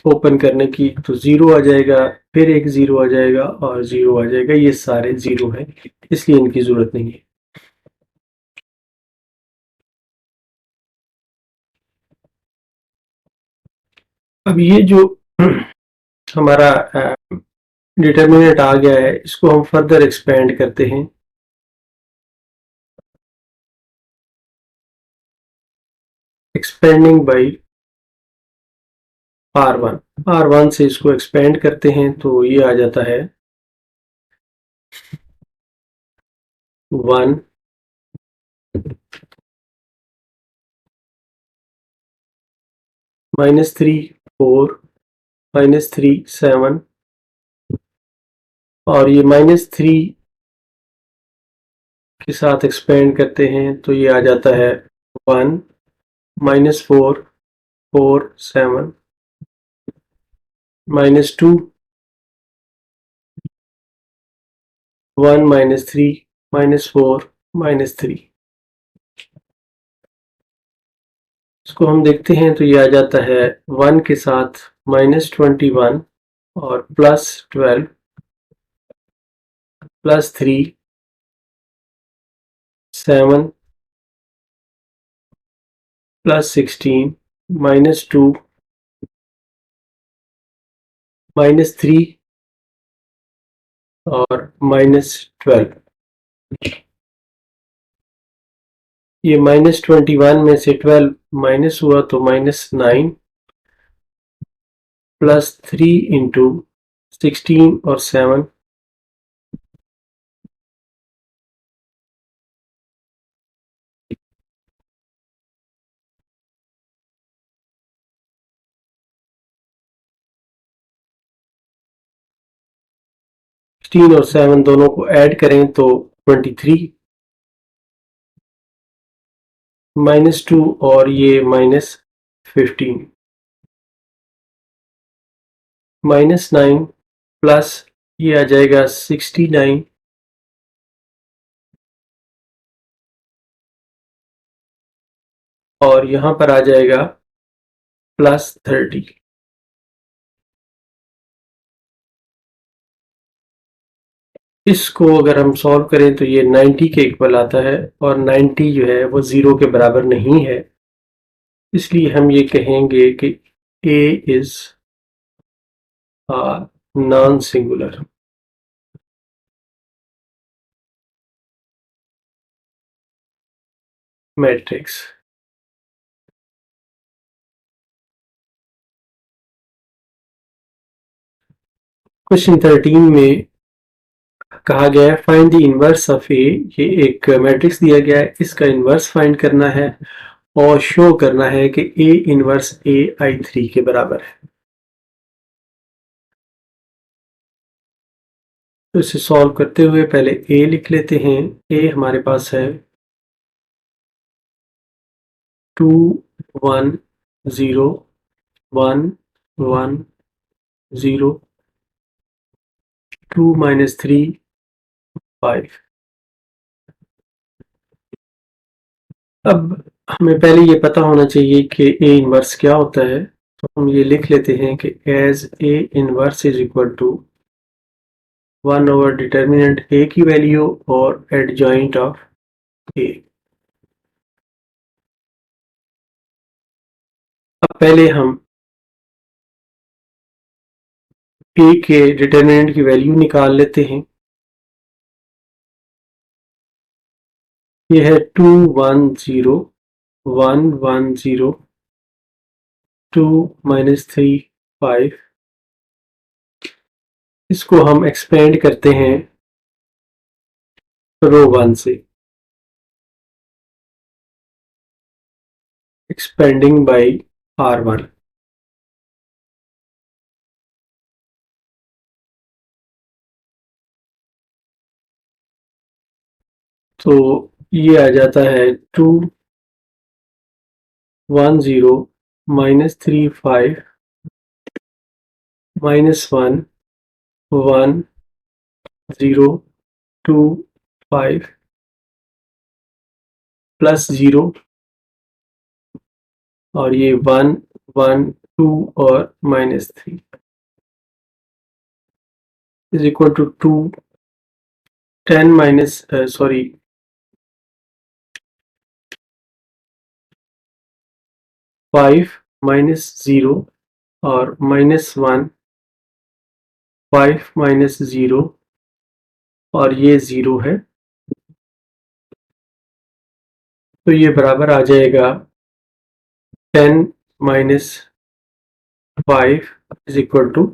ओपन करने की तो 0 आ जाएगा, फिर एक 0 आ जाएगा और 0 आ जाएगा। ये सारे 0 हैं, इसलिए इनकी ज़रूरत नहीं है। अब ये जो हमारा डिटर्मिनेंट आ गया है, इसको हम फर्दर एक्सपेंड करते हैं। एक्सपेंडिंग बाई R1, R1 से इसको एक्सपेंड करते हैं तो ये आ जाता है 1 -3 4 -3 7 और ये -3 के साथ एक्सपेंड करते हैं तो ये आ जाता है 1 -4 4 7 -2 1 -3 -4 -3। इसको हम देखते हैं तो ये आ जाता है 1 के साथ -21 और +12 +3 7 +16 -2 -3 और -12। ये -21 में से 12 माइनस हुआ तो -9 +3 इंटू 16 और 7 16 और 7 दोनों को ऐड करें तो 23 -2 और ये -15 -9 प्लस ये आ जाएगा 69 और यहाँ पर आ जाएगा +30। इसको अगर हम सॉल्व करें तो ये 90 के इक्वल आता है और 90 जो है वो 0 के बराबर नहीं है, इसलिए हम ये कहेंगे कि A is non singular matrix. Question 13 में कहा गया है फाइंड द इनवर्स ऑफ ए। ये एक मैट्रिक्स दिया गया है, इसका इनवर्स फाइंड करना है और शो करना है कि ए इनवर्स ए I3 के बराबर है। तो इसे सॉल्व करते हुए पहले ए लिख लेते हैं। ए हमारे पास है 2 1 0 1 1 0 2 -3 5। अब हमें पहले ये पता होना चाहिए कि ए इनवर्स क्या होता है, तो हम ये लिख लेते हैं कि as A inverse is equal to 1 over determinant A की वैल्यू और एडजॉइंट ऑफ ए। अब पहले हम ए के डिटर्मिनेंट की वैल्यू निकाल लेते हैं। ये है 2 1 0 1 1 0 2 -3 5। इसको हम एक्सपेंड करते हैं रो 1 से, एक्सपेंडिंग बाय R1। तो ये आ जाता है 2 1 0 -3 5 -1 1 0 2 5 +0 और ये 1 1 2 और -3 इज इक्वल टू 2 10 माइनस 5 -0 और -1 5 -0 और ये 0 है, तो ये बराबर आ जाएगा 10 माइनस 5 इज इक्वल टू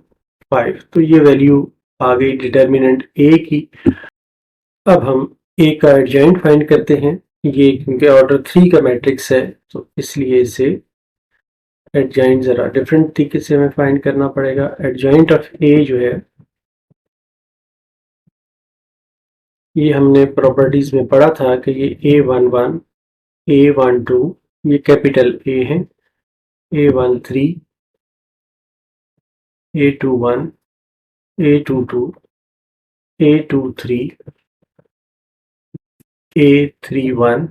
5। तो ये वैल्यू आ गई डिटर्मिनेंट ए की। अब हम ए का एडजॉइंट फाइंड करते हैं। ये क्योंकि ऑर्डर 3 का मैट्रिक्स है तो इसलिए इसे एडजॉइंट ज़रा डिफरेंट तरीके से हमें फाइंड करना पड़ेगा। एडजॉइंट ऑफ ए जो है, ये हमने प्रॉपर्टीज में पढ़ा था कि ये A11 A12 ये कैपिटल ए है, A13 A21 A22 A23 A31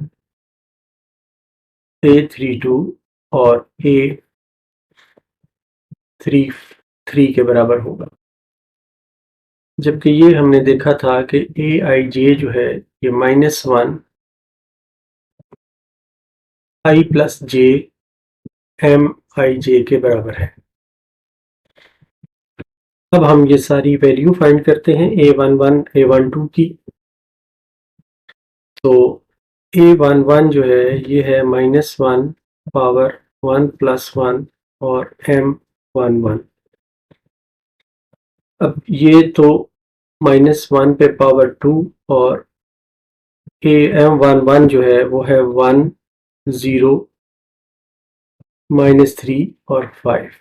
A32 और A33 के बराबर होगा। जबकि ये हमने देखा था कि Aij जो है ये -1 I प्लस जे Mij के बराबर है। अब हम ये सारी वैल्यू फाइंड करते हैं A11 A12 की। तो A11 जो है ये है -1 पावर 1 + 1 और M11। अब ये तो -1 पे पावर 2 और M11 जो है वो है 1 0 -3 और 5।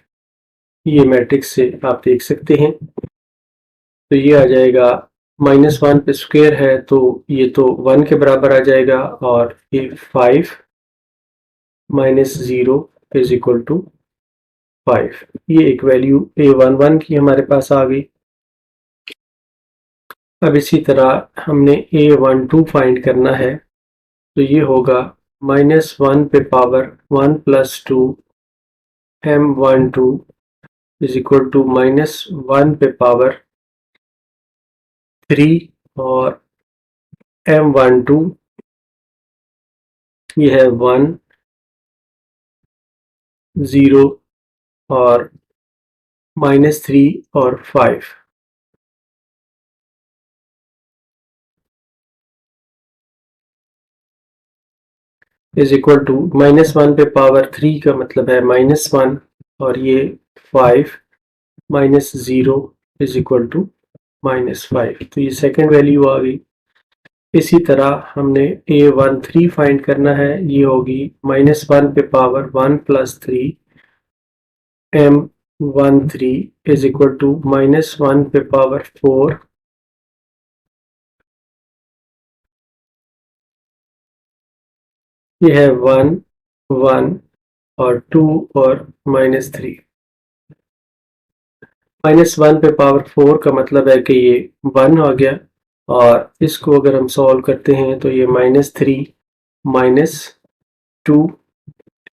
ये मैट्रिक्स से आप देख सकते हैं। तो ये आ जाएगा -1 पे स्क्वायर है तो ये तो 1 के बराबर आ जाएगा और ये 5 -0 इज इक्वल टू 5। ये एक वैल्यू A11 की हमारे पास आ गई। अब इसी तरह हमने A12 फाइंड करना है, तो ये होगा -1 पे power 1 + 2 M12 is equal to -1 पे पावर 3 और M12 ये है 1 0 और -3 और 5। इज इक्वल टू -1 पे पावर 3 का मतलब है -1 और ये 5 -0 इज इक्वल टू -5। तो ये सेकंड वैल्यू आ गई। इसी तरह हमने A13 फाइंड करना है, ये होगी -1 पे power 1 + 3 M13 is equal to -1 पे पावर 4 ये है 1 1 और 2 और -3। -1 पे पावर 4 का मतलब है कि ये 1 आ गया और इसको अगर हम सॉल्व करते हैं तो ये -3 -2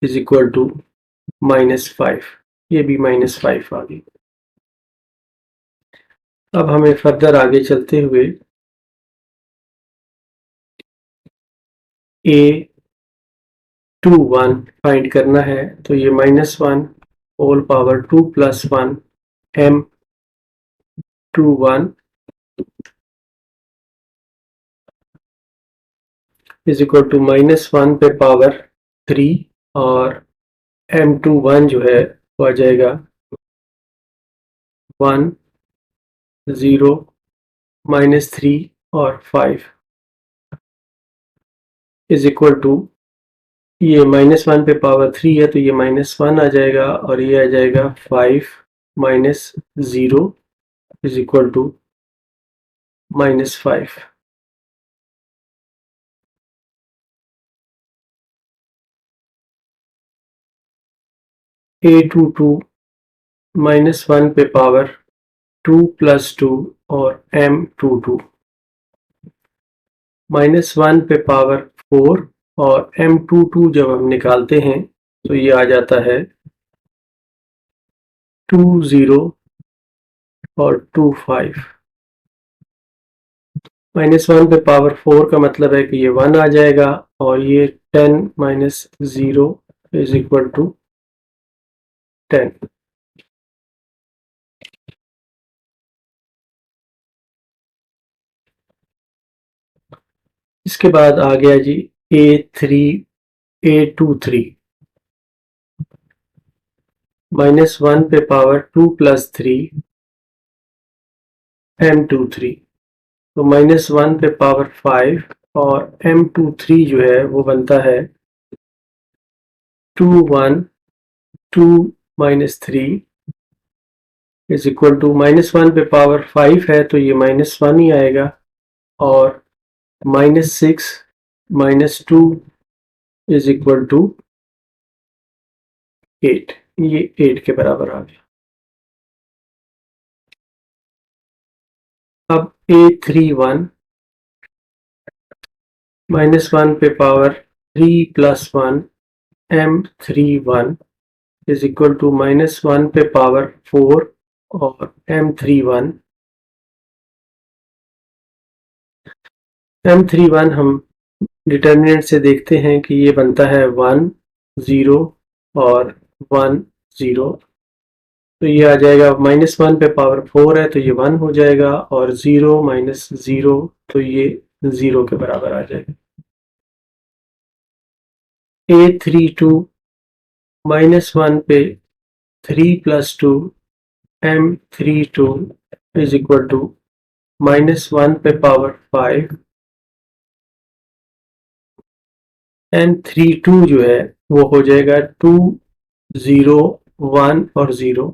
इज इक्वल टू -5। ये भी -5 आ गई। अब हमें फर्दर आगे चलते हुए A21 फाइंड करना है, तो ये -1 whole power 2 + 1 M21 is equal to -1 पे पावर 3 और M21 जो है वो आ जाएगा 1 0 -3 और 5 इज इक्वल टू ये -1 पे पावर 3 है तो ये -1 आ जाएगा और ये आ जाएगा 5 -0 इज इक्वल टू -5। A22 -1 पे पावर 2 + 2 और M22 -1 पे पावर 4 और M22 जब हम निकालते हैं तो ये आ जाता है 2 0 और 2 5। -1 पे पावर 4 का मतलब है कि ये 1 आ जाएगा और ये 10 माइनस 0 इज इक्वल टू 10। इसके बाद आ गया जी A23 -1 पे पावर 2 प्लस 3 M23। तो -1 पे पावर 5 और M23 जो है वो बनता है 2 1 2 माइनस 3 इज इक्वल टू -1 पे पावर 5 है तो ये -1 ही आएगा और -6 -2 इज इक्वल टू 8। ये 8 के बराबर आ गया। अब A31 -1 पे power 3 plus 1 M31 is equal to -1 पे पावर 4 और M31 हम डिटर्मिनेंट से देखते हैं कि ये बनता है 1 0 और 1 0। तो ये आ जाएगा -1 पे पावर 4 है तो ये 1 हो जाएगा और 0 माइनस 0 तो ये 0 के बराबर आ जाएगा। A32 -1 पे 3 plus 2 M32 is equal to -1 पे पावर 5 M32 जो है वो हो जाएगा 2 0 1 और 0।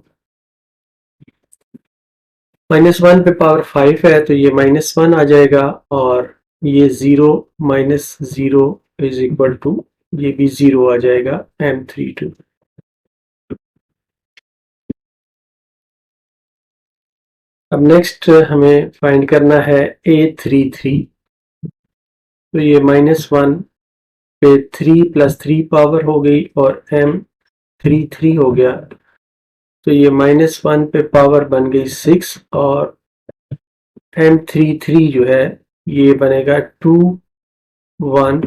-1 पे पावर 5 है तो ये -1 आ जाएगा और ये 0 माइनस 0 इज इक्वल टू ये भी 0 आ जाएगा M32। अब नेक्स्ट हमें फाइंड करना है A33। तो ये -1 पे 3 प्लस 3 पावर हो गई और M33 हो गया तो ये -1 पे पावर बन गई 6 और M33 जो है ये बनेगा 2 1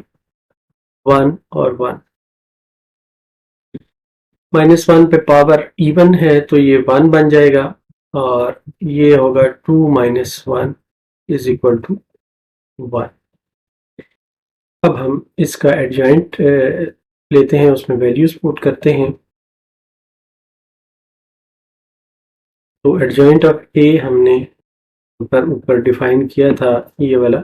1 और 1। -1 पे पावर इवन है तो ये 1 बन जाएगा और ये होगा 2 माइनस 1 इज इक्वल टू 1। अब हम इसका एडजॉइंट लेते हैं, उसमें वैल्यूज पुट करते हैं। तो एडजॉइंट ऑफ ए हमने ऊपर डिफाइन किया था ये वाला,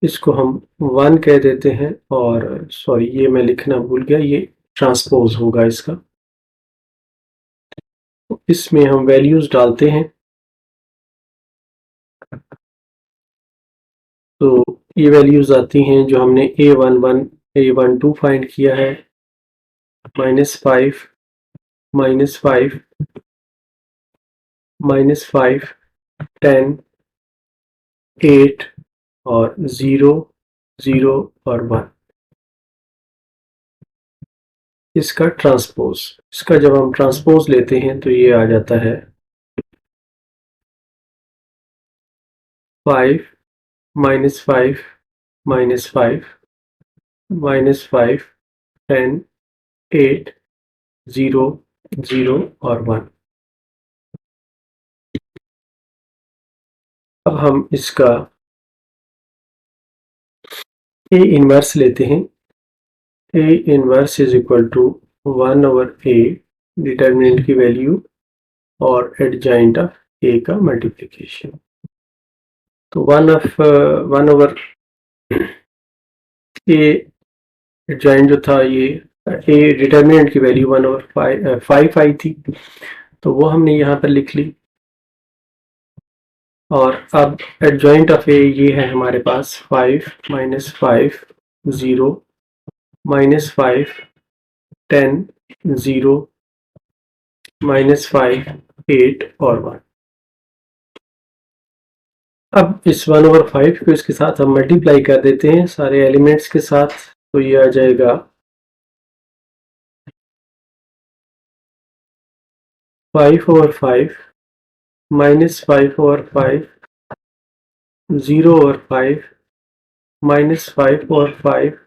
इसको हम 1 कह देते हैं और सॉरी ये मैं लिखना भूल गया, ये ट्रांसपोज होगा इसका। तो इसमें हम वैल्यूज डालते हैं। तो ये वैल्यूज आती हैं जो हमने A11 A12 फाइंड किया है, -5 -5 -5 10 8 और 0 0 और 1। इसका ट्रांसपोज, इसका जब हम ट्रांसपोज लेते हैं तो ये आ जाता है 5 -5 -5 -5 10 8 0 0 और 1। अब हम इसका ए इनवर्स लेते हैं। A inverse is equal to 1 over A determinant की वैल्यू और एडजॉइंट ऑफ ए का मल्टीप्लिकेशन। तो 1 ओवर ए एडजॉइंट जो था ये ए डिटर्मिनेंट की वैल्यू 1 ओवर 5 आई थी तो वो हमने यहाँ पर लिख ली। और अब एडजॉइंट ऑफ ए ये है हमारे पास 5 -5 0 -5 10 0 -5 8 और 1। अब इस 1 ओवर 5 को इसके साथ हम मल्टीप्लाई कर देते हैं सारे एलिमेंट्स के साथ, तो ये आ जाएगा 5/5 -5/5 0/5 -5/5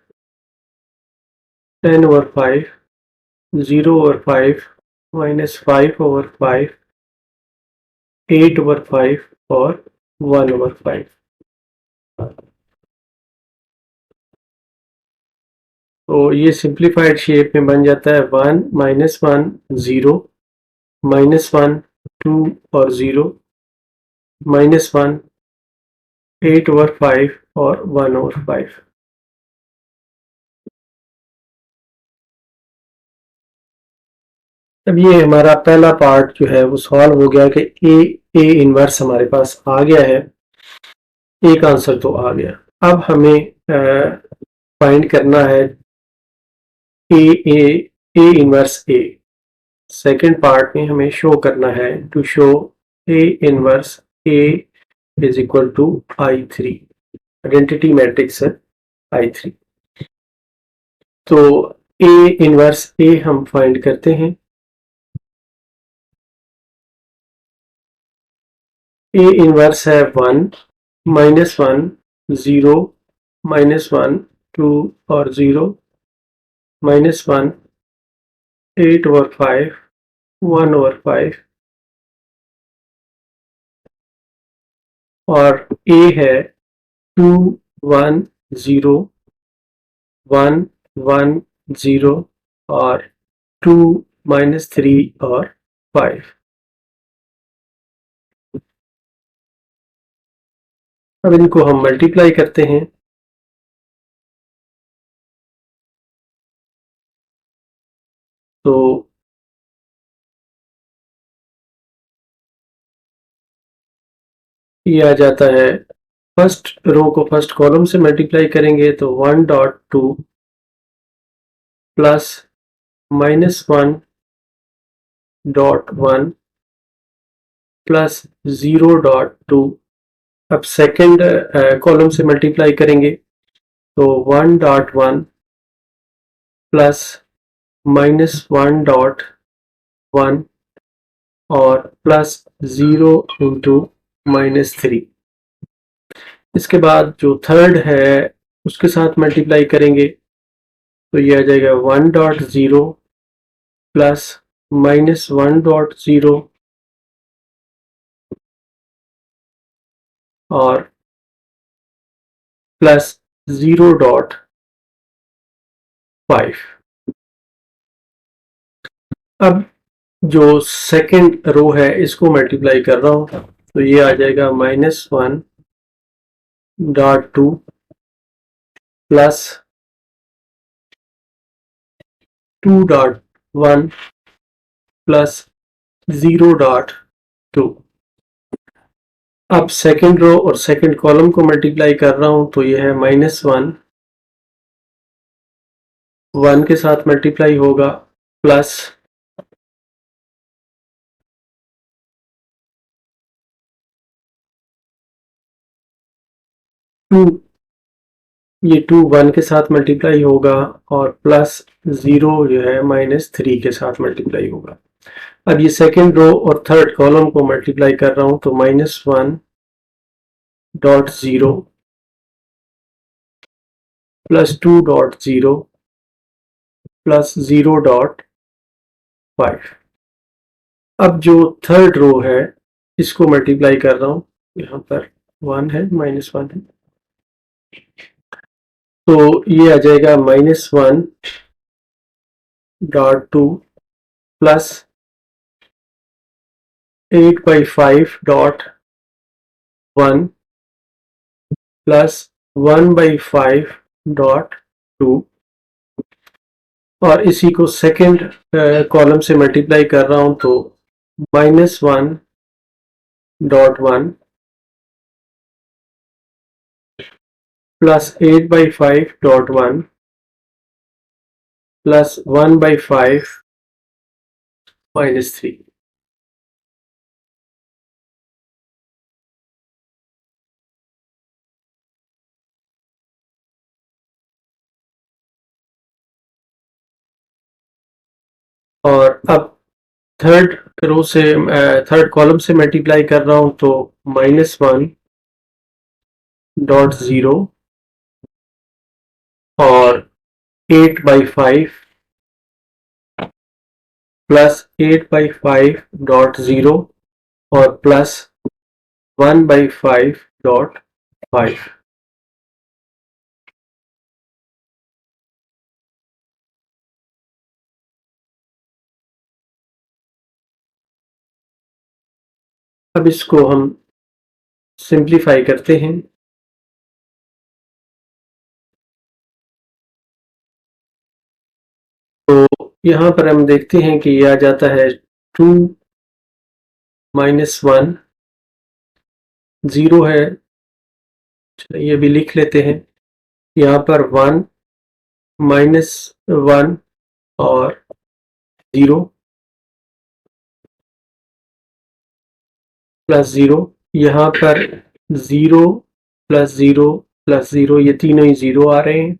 10/5 0/5 -5/5 8/5 और 1/5। तो ये सिंप्लीफाइड शेप में बन जाता है 1 -1 0 -1 2 और 0 -1 8/5 और 1/5। अब ये हमारा पहला पार्ट जो है वो सॉल्व हो गया कि ए इनवर्स हमारे पास आ गया है, एक आंसर तो आ गया। अब हमें फाइंड करना है A A A inverse A. Second part में हमें शो करना है to show A inverse A is equal to I3, identity matrix है I3। तो ए इनवर्स ए हम फाइंड करते हैं। ए इनवर्स है 1 -1 0 -1 2 और 0 -1 8/5 1/5 और ए है 2 1 0 1 1 0 और 2 -3 और 5। अब इनको हम मल्टीप्लाई करते हैं। तो ये आ जाता है, फर्स्ट रो को फर्स्ट कॉलम से मल्टीप्लाई करेंगे तो 1.2 प्लस -1.1 प्लस 0.2। अब सेकंड कॉलम से मल्टीप्लाई करेंगे तो 1.1 प्लस -1.1 और प्लस 0 इंटू -3। इसके बाद जो थर्ड है उसके साथ मल्टीप्लाई करेंगे तो ये आ जाएगा 1.0 प्लस -1.0 और प्लस 0.5। अब जो सेकंड रो है इसको मल्टीप्लाई कर रहा हूं तो ये आ जाएगा -1.2 प्लस 2.1 प्लस 0.2। अब सेकंड रो और सेकंड कॉलम को मल्टीप्लाई कर रहा हूं तो ये है -1 1 के साथ मल्टीप्लाई होगा प्लस 2, ये 2 1 के साथ मल्टीप्लाई होगा और प्लस 0 जो है -3 के साथ मल्टीप्लाई होगा। अब ये सेकंड रो और थर्ड कॉलम को मल्टीप्लाई कर रहा हूं तो -1.0 प्लस 2.0 प्लस 0.5। अब जो थर्ड रो है इसको मल्टीप्लाई कर रहा हूं, यहाँ पर 1 है -1 है तो ये आ जाएगा -1.2 प्लस 8/5.1 प्लस 1/5.2 और इसी को सेकंड कॉलम से मल्टीप्लाई कर रहा हूं तो -1.1 प्लस 8/5.1 प्लस 1/5 -3। और अब थर्ड रो से थर्ड कॉलम से मल्टीप्लाई कर रहा हूं तो -1.0 और 8/5 प्लस 8/5.0 और प्लस 1/5.5। अब इसको हम सिंप्लीफाई करते हैं। तो यहाँ पर हम देखते हैं कि यह आ जाता है 2 - 1 0 है, ये भी लिख लेते हैं। यहाँ पर 1 -1 और 0 प्लस 0, यहाँ पर 0 प्लस 0 प्लस 0, ये तीनों ही 0 आ रहे हैं।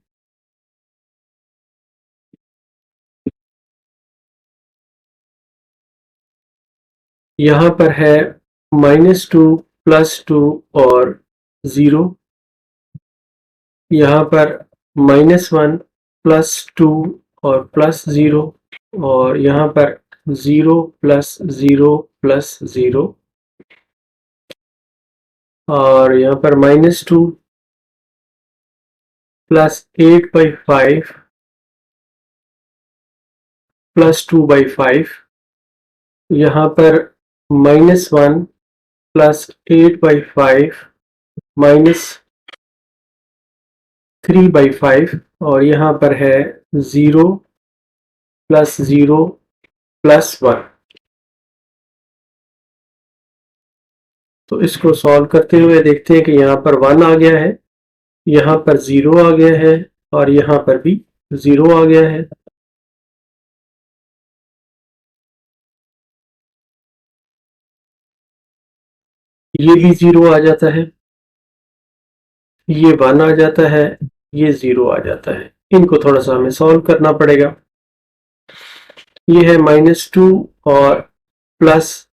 यहाँ पर है -2 +2 और 0, यहाँ पर -1 +2 और प्लस 0, और यहाँ पर 0 प्लस 0 प्लस 0, और यहाँ पर -2 प्लस 8/5 प्लस 2/5, यहाँ पर -1 प्लस 8/5 माइनस 3/5, और यहाँ पर है 0 प्लस 0 प्लस 1। तो इसको सॉल्व करते हुए देखते हैं कि यहाँ पर 1 आ गया है, यहाँ पर 0 आ गया है, और यहाँ पर भी 0 आ गया है। ये भी 0 आ जाता है, ये 1 आ जाता है, ये 0 आ जाता है। इनको थोड़ा सा हमें सॉल्व करना पड़ेगा। ये है -2 और प्लस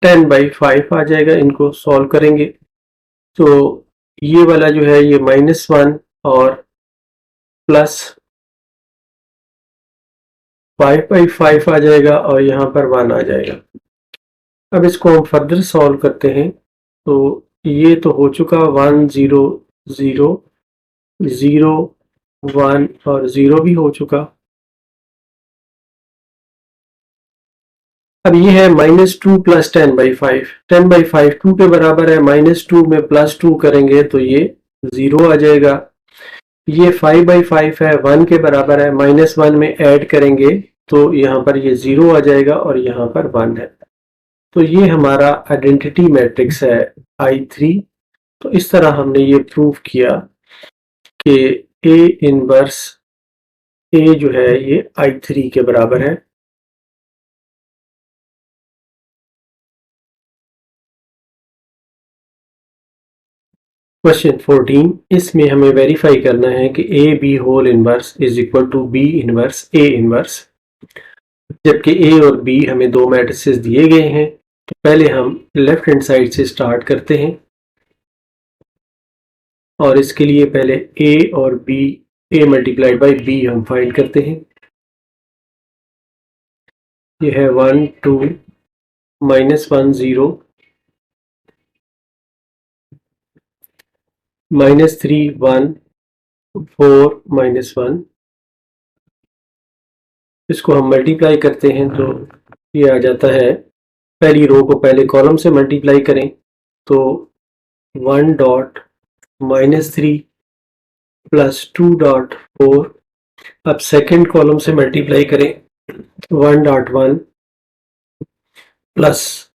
10/5 आ जाएगा, इनको सॉल्व करेंगे तो ये वाला जो है ये -1 और प्लस 5/5 आ जाएगा, और यहाँ पर 1 आ जाएगा। अब इसको हम फर्दर सॉल्व करते हैं तो ये तो हो चुका 1 0 0 0 1 और 0 भी हो चुका। अब ये है -2 प्लस 10/5, 10/5 2 के बराबर है, -2 में +2 करेंगे तो ये 0 आ जाएगा। ये 5/5 है, 1 के बराबर है, -1 में ऐड करेंगे तो यहाँ पर ये 0 आ जाएगा, और यहाँ पर 1 है। तो ये हमारा आइडेंटिटी मैट्रिक्स है I3। तो इस तरह हमने ये प्रूव किया कि A इनवर्स A जो है ये I3 के बराबर है। क्वेश्चन 14, इसमें हमें वेरीफाई करना है कि A B whole inverse is equal to B inverse A inverse. जबकि ए और बी हमें दो मैट्रिसेस दिए गए हैं, तो पहले हम लेफ्ट हैंड साइड से स्टार्ट करते हैं, और इसके लिए पहले ए और B, A multiplied by B हम फाइंड करते हैं। ये है 1 2 -1 0 -3 1 4 -1। इसको हम मल्टीप्लाई करते हैं तो ये आ जाता है, पहली रो को पहले कॉलम से मल्टीप्लाई करें तो 1.-3 प्लस 2.4। अब सेकेंड कॉलम से मल्टीप्लाई करें 1.1 प्लस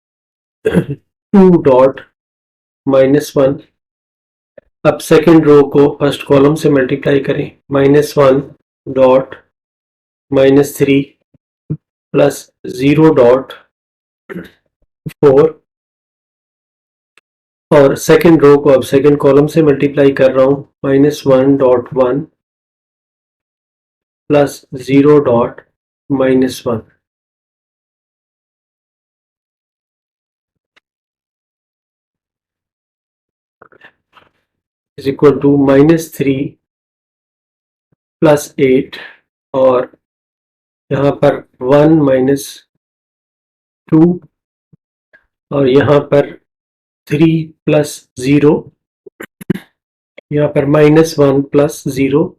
2.-1। अब सेकेंड रो को फर्स्ट कॉलम से मल्टीप्लाई करें, -1.-3 प्लस 0.4, और सेकेंड रो को अब सेकेंड कॉलम से मल्टीप्लाई कर रहा हूं, -1.1 प्लस 0.-1। इज इक्वल टू -3 + 8 और यहाँ पर 1 - 2 और यहाँ पर 3 + 0, यहाँ पर -1 + 0,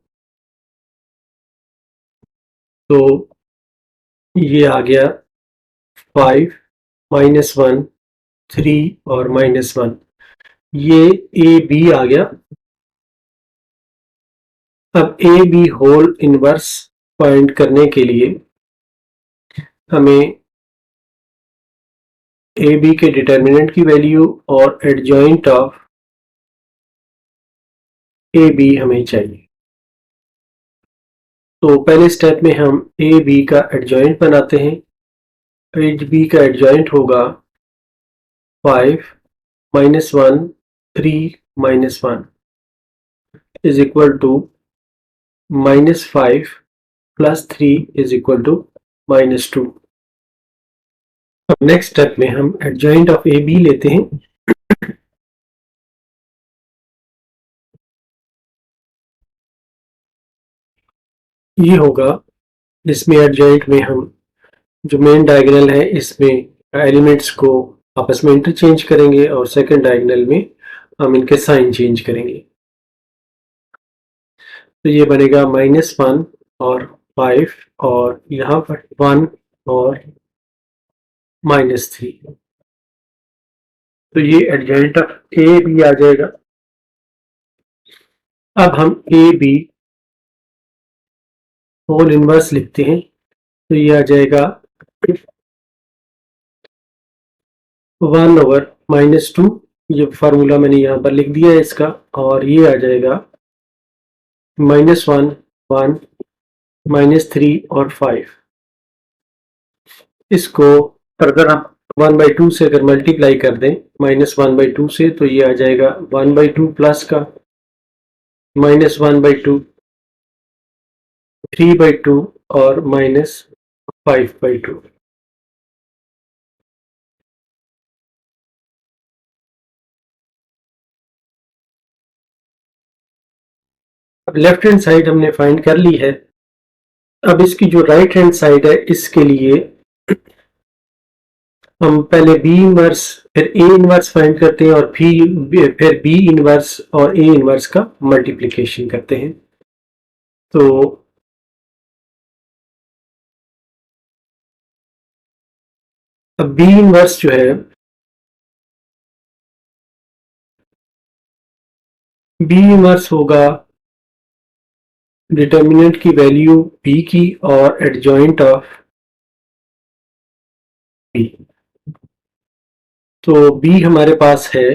तो ये आ गया 5 -1 3 और -1, ये ए बी आ गया। अब A B whole inverse find करने के लिए हमें ए बी के डिटर्मिनेंट की वैल्यू और एडजॉइंट ऑफ ए बी हमें चाहिए। तो पहले स्टेप में हम ए बी का एडजॉइंट बनाते हैं। ए बी का एडजॉइंट होगा 5 -1 3 -1 is equal to -5 + 3 is equal to -2। अब नेक्स्ट स्टेप में हम एडजॉइंट ऑफ ए बी लेते हैं। ये होगा, इसमें एडजॉइंट में हम जो मेन डायगोनल है इसमें एलिमेंट्स को आपस में इंटरचेंज करेंगे और सेकंड डायगोनल में हम इनके साइन चेंज करेंगे। तो ये बनेगा -1 और 5 और यहाँ पर 1 और -3। तो ये एडजॉइंट ऑफ ए बी आ जाएगा। अब हम ए बी होल इनवर्स लिखते हैं। तो ये आ जाएगा 1/-2, ये फार्मूला मैंने यहाँ पर लिख दिया है इसका, और ये आ जाएगा -1 1 -3 और 5। इसको अगर हम 1/2 से अगर मल्टीप्लाई कर दें -1/2 से, तो ये आ जाएगा 1/2 प्लस का -1/2 3/2 और -5/2। अब लेफ्ट हैंड साइड हमने फाइंड कर ली है। अब इसकी जो राइट हैंड साइड है इसके लिए हम पहले बी इनवर्स फिर ए इनवर्स फाइंड करते हैं और फिर बी इनवर्स और ए इनवर्स का मल्टीप्लिकेशन करते हैं। तो अब बी इनवर्स जो है, बी इनवर्स होगा डिटर्मिनेंट की वैल्यू बी की और एडजॉइंट ऑफ बी। तो बी हमारे पास है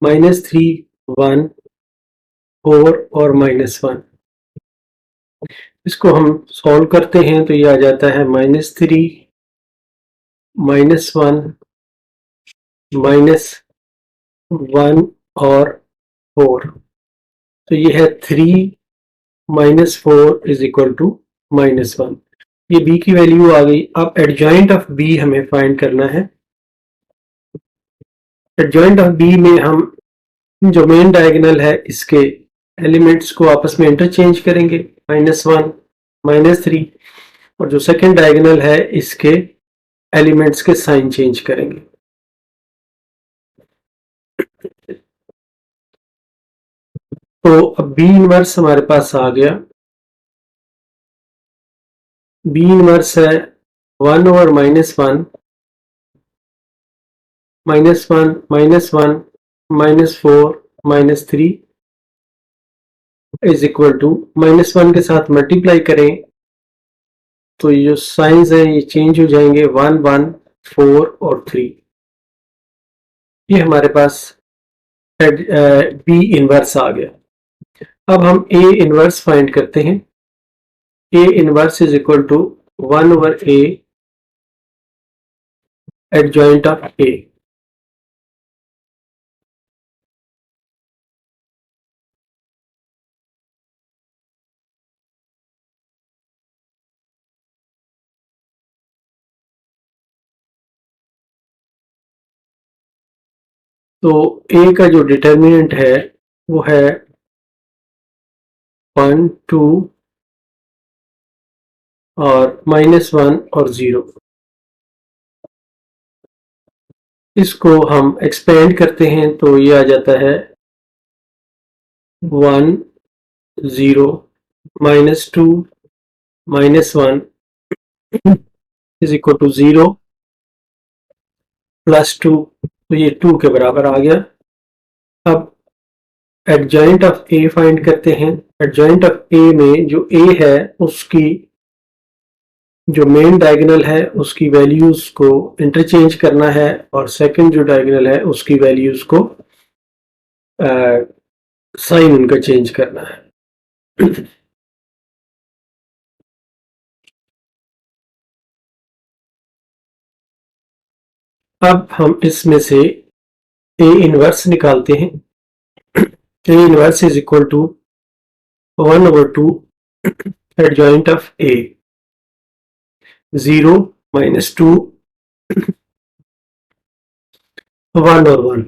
-3 1 4 और -1। इसको हम सॉल्व करते हैं तो ये आ जाता है -3 -1 -1 और 4। तो ये है 3 -4 इज इक्वल टू -1। ये बी की वैल्यू आ गई। अब एडजॉइंट ऑफ बी हमें फाइंड करना है। एडजॉइंट ऑफ बी में हम जो मेन डायगोनल है इसके एलिमेंट्स को आपस में इंटरचेंज करेंगे, -1 -3, और जो सेकंड डायगोनल है इसके एलिमेंट्स के साइन चेंज करेंगे। तो अब बी इनवर्स हमारे पास आ गया। बी इनवर्स है 1/-1 -1 -1 -4 -3 इज इक्वल टू -1 के साथ मल्टीप्लाई करें तो ये जो साइंस हैं ये चेंज हो जाएंगे, 1 1 4 और 3। ये हमारे पास बी इनवर्स आ गया। अब हम ए इनवर्स फाइंड करते हैं। A inverse is equal to 1/a adjoint of A. तो ए का जो डिटर्मिनेंट है वो है 1, 2 और -1 और 0। इसको हम एक्सपेंड करते हैं तो ये आ जाता है 1, 0, -2, -1 इज इक्वल टू 0 +2, तो ये 2 के बराबर आ गया। अब एडजॉइंट ऑफ ए फाइंड करते हैं। एडजॉइंट ऑफ ए में जो ए है उसकी जो मेन डायगोनल है उसकी वैल्यूज को इंटरचेंज करना है और सेकंड जो डायगोनल है उसकी वैल्यूज को साइन उनका चेंज करना है। अब हम इसमें से ए इनवर्स निकालते हैं। A inverse is equal to 1/2 adjoint of A, 0, -2, 1 और 1।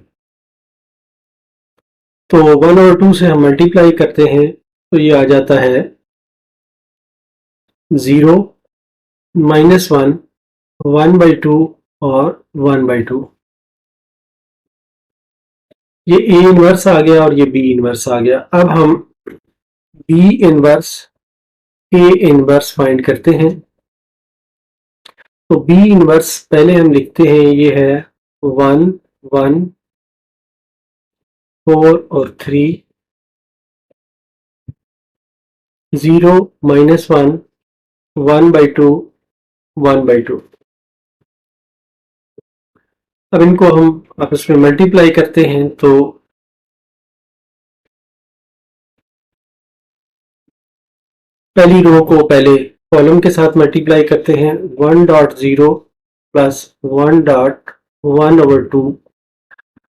तो 1/2 से हम मल्टीप्लाई करते हैं तो ये आ जाता है 0, -1, 1/2 और 1/2। ये ए इनवर्स आ गया और ये बी इनवर्स आ गया। अब हम B inverse A inverse find करते हैं। तो बी इनवर्स पहले हम लिखते हैं, ये है 1, 1, 4 और 3, 0, -1, 1/2, 1/2। अब इनको हम आपस में मल्टीप्लाई करते हैं तो पहली रो को पहले कॉलम के साथ मल्टीप्लाई करते हैं। 1.0 प्लस 1.1/2।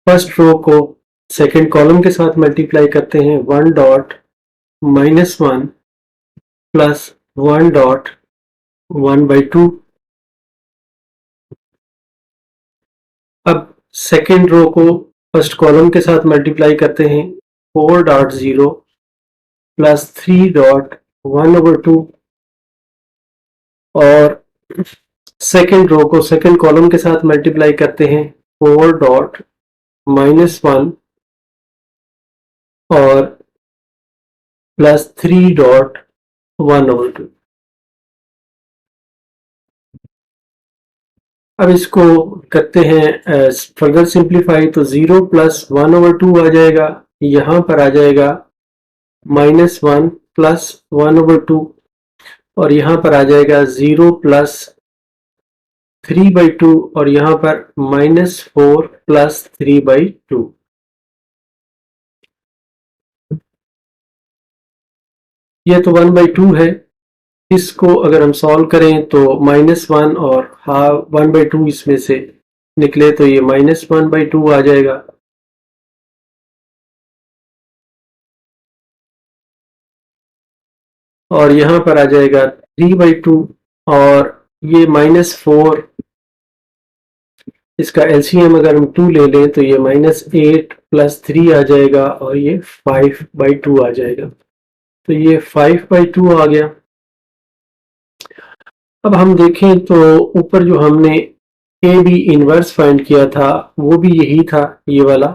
फर्स्ट रो को सेकंड कॉलम के साथ मल्टीप्लाई करते हैं। 1.-1 प्लस 1.1/2। अब सेकेंड रो को फर्स्ट कॉलम के साथ मल्टीप्लाई करते हैं। 4.0 प्लस 3.1/2 और सेकेंड रो को सेकेंड कॉलम के साथ मल्टीप्लाई करते हैं। 4.-1 और प्लस 3.1/2। अब इसको करते हैं फर्दर सिंप्लीफाई, तो 0 प्लस 1/2 आ जाएगा। यहाँ पर आ जाएगा -1 प्लस 1/2 और यहाँ पर आ जाएगा 0 प्लस 3/2 और यहाँ पर -4 प्लस 3/2। ये तो 1/2 है। इसको अगर हम सॉल्व करें तो -1 और 1/2 इसमें से निकले तो ये -1/2 आ जाएगा। और यहाँ पर आ जाएगा 3/2 और ये -4, इसका एलसीएम अगर हम 2 ले लें तो ये -8 प्लस 3 आ जाएगा और ये 5/2 आ जाएगा। तो ये 5/2 आ गया। अब हम देखें तो ऊपर जो हमने ए बी इनवर्स फाइंड किया था वो भी यही था, ये वाला।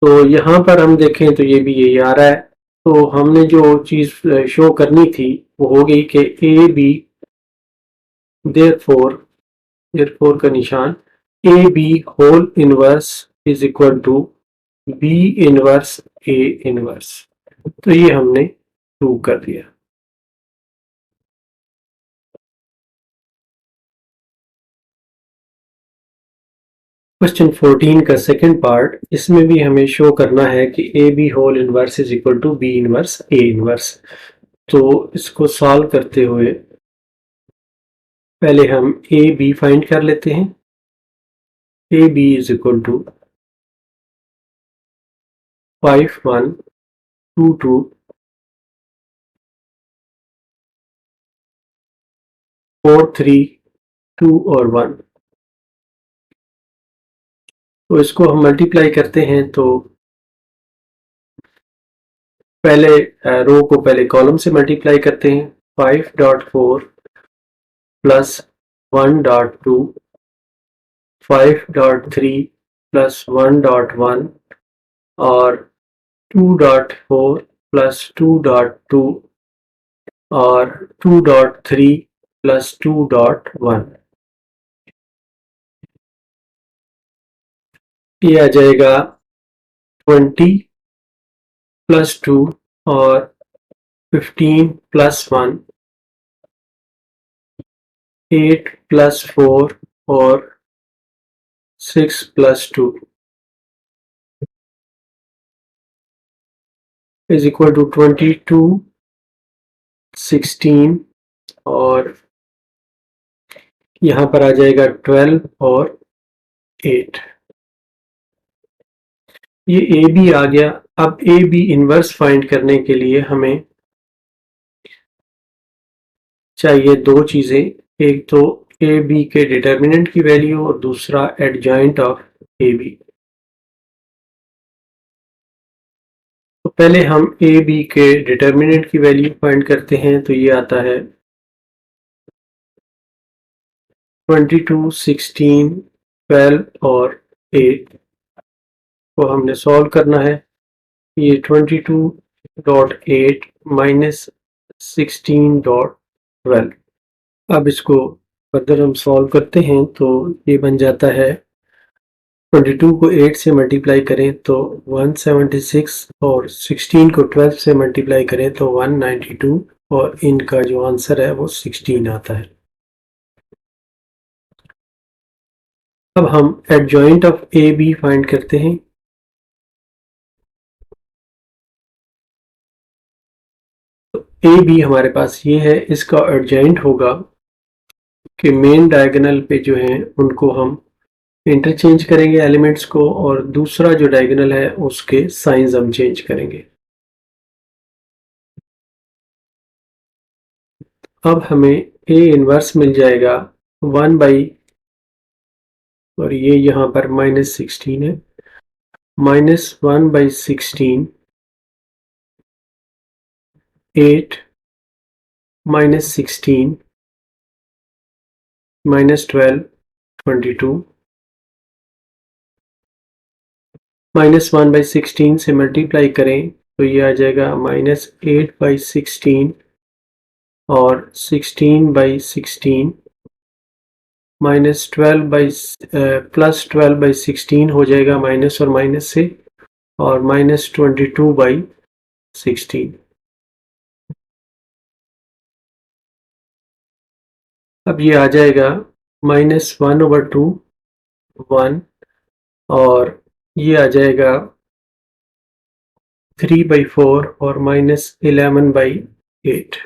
तो यहाँ पर हम देखें तो ये भी यही आ रहा है। तो हमने जो चीज शो करनी थी वो हो गई कि ए बी, देयरफॉर, देयरफॉर का निशान, A B whole inverse is equal to B inverse A inverse. तो ये हमने प्रूव कर दिया। क्वेश्चन 14 का सेकंड पार्ट, इसमें भी हमें शो करना है कि A B whole inverse is equal to B inverse A inverse. तो इसको सॉल्व करते हुए पहले हम ए बी फाइंड कर लेते हैं। A B is equal to 5, 1, 2, 2, 4, 3, 2 और 1। तो इसको हम मल्टीप्लाई करते हैं तो पहले रो को पहले कॉलम से मल्टीप्लाई करते हैं। 5.4 प्लस 1.2, 5.3 प्लस 1.1 और 2.4 प्लस 2.2 और 2.3 प्लस 2.1। ये आ जाएगा 20 प्लस 2 और 15 प्लस 1, 8 प्लस 4 और 6 प्लस 2 इज इक्वल टू 22, 16 और यहाँ पर आ जाएगा 12 और 8। ये ए बी आ गया। अब ए बी इनवर्स फाइंड करने के लिए हमें चाहिए दो चीजें, एक तो ए बी के डिटर्मिनेंट की वैल्यू और दूसरा एडजॉइंट ऑफ ए बी। तो पहले हम ए बी के डिटर्मिनेंट की वैल्यू फाइंड करते हैं। तो ये आता है 22, 16, 12 और 8 को हमने सॉल्व करना है। ये 22.8 माइनस 16.12। अब इसको फर्दर हम सॉल्व करते हैं तो ये बन जाता है 22 को 8 से मल्टीप्लाई करें तो 176 और 16 को 12 से मल्टीप्लाई करें तो 192 और इनका जो आंसर है वो 16 आता है। अब हम adjoint of A B find करते हैं। ए बी हमारे पास ये है, इसका एडजॉइंट होगा कि मेन डायगोनल पे जो हैं उनको हम इंटरचेंज करेंगे एलिमेंट्स को, और दूसरा जो डायगोनल है उसके साइंस हम चेंज करेंगे। अब हमें ए इनवर्स मिल जाएगा 1 बाई, और ये यहाँ पर -16 है, -1 बाई 16, 8 -16 -12 22, -1 बाई 16 से मल्टीप्लाई करें तो ये आ जाएगा -8 बाई 16 और 16 बाई 16, -12 बाई प्लस 12 बाई 16 हो जाएगा माइनस और माइनस से, और -22 बाई 16। अब ये आ जाएगा -1/2 1, और ये आ जाएगा 3/4 और -11/8।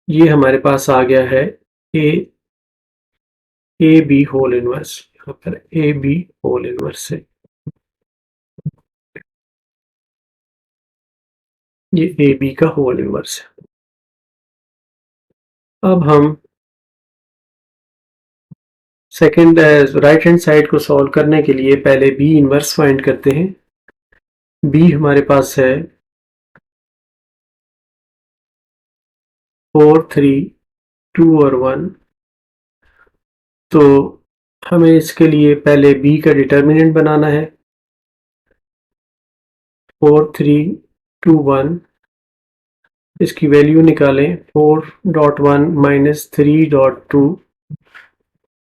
ये हमारे पास आ गया है ए बी होल इनवर्स। यहाँ पर ए बी होल इनवर्स है, ये ए बी का होल इनवर्स है। अब हम सेकंड राइट हैंड साइड को सॉल्व करने के लिए पहले बी इनवर्स फाइंड करते हैं। बी हमारे पास है 4, 3, 2 और 1। तो हमें इसके लिए पहले बी का डिटर्मिनेंट बनाना है। 4, 3, 2, 1, इसकी वैल्यू निकालें। 4.1 माइनस 3.2,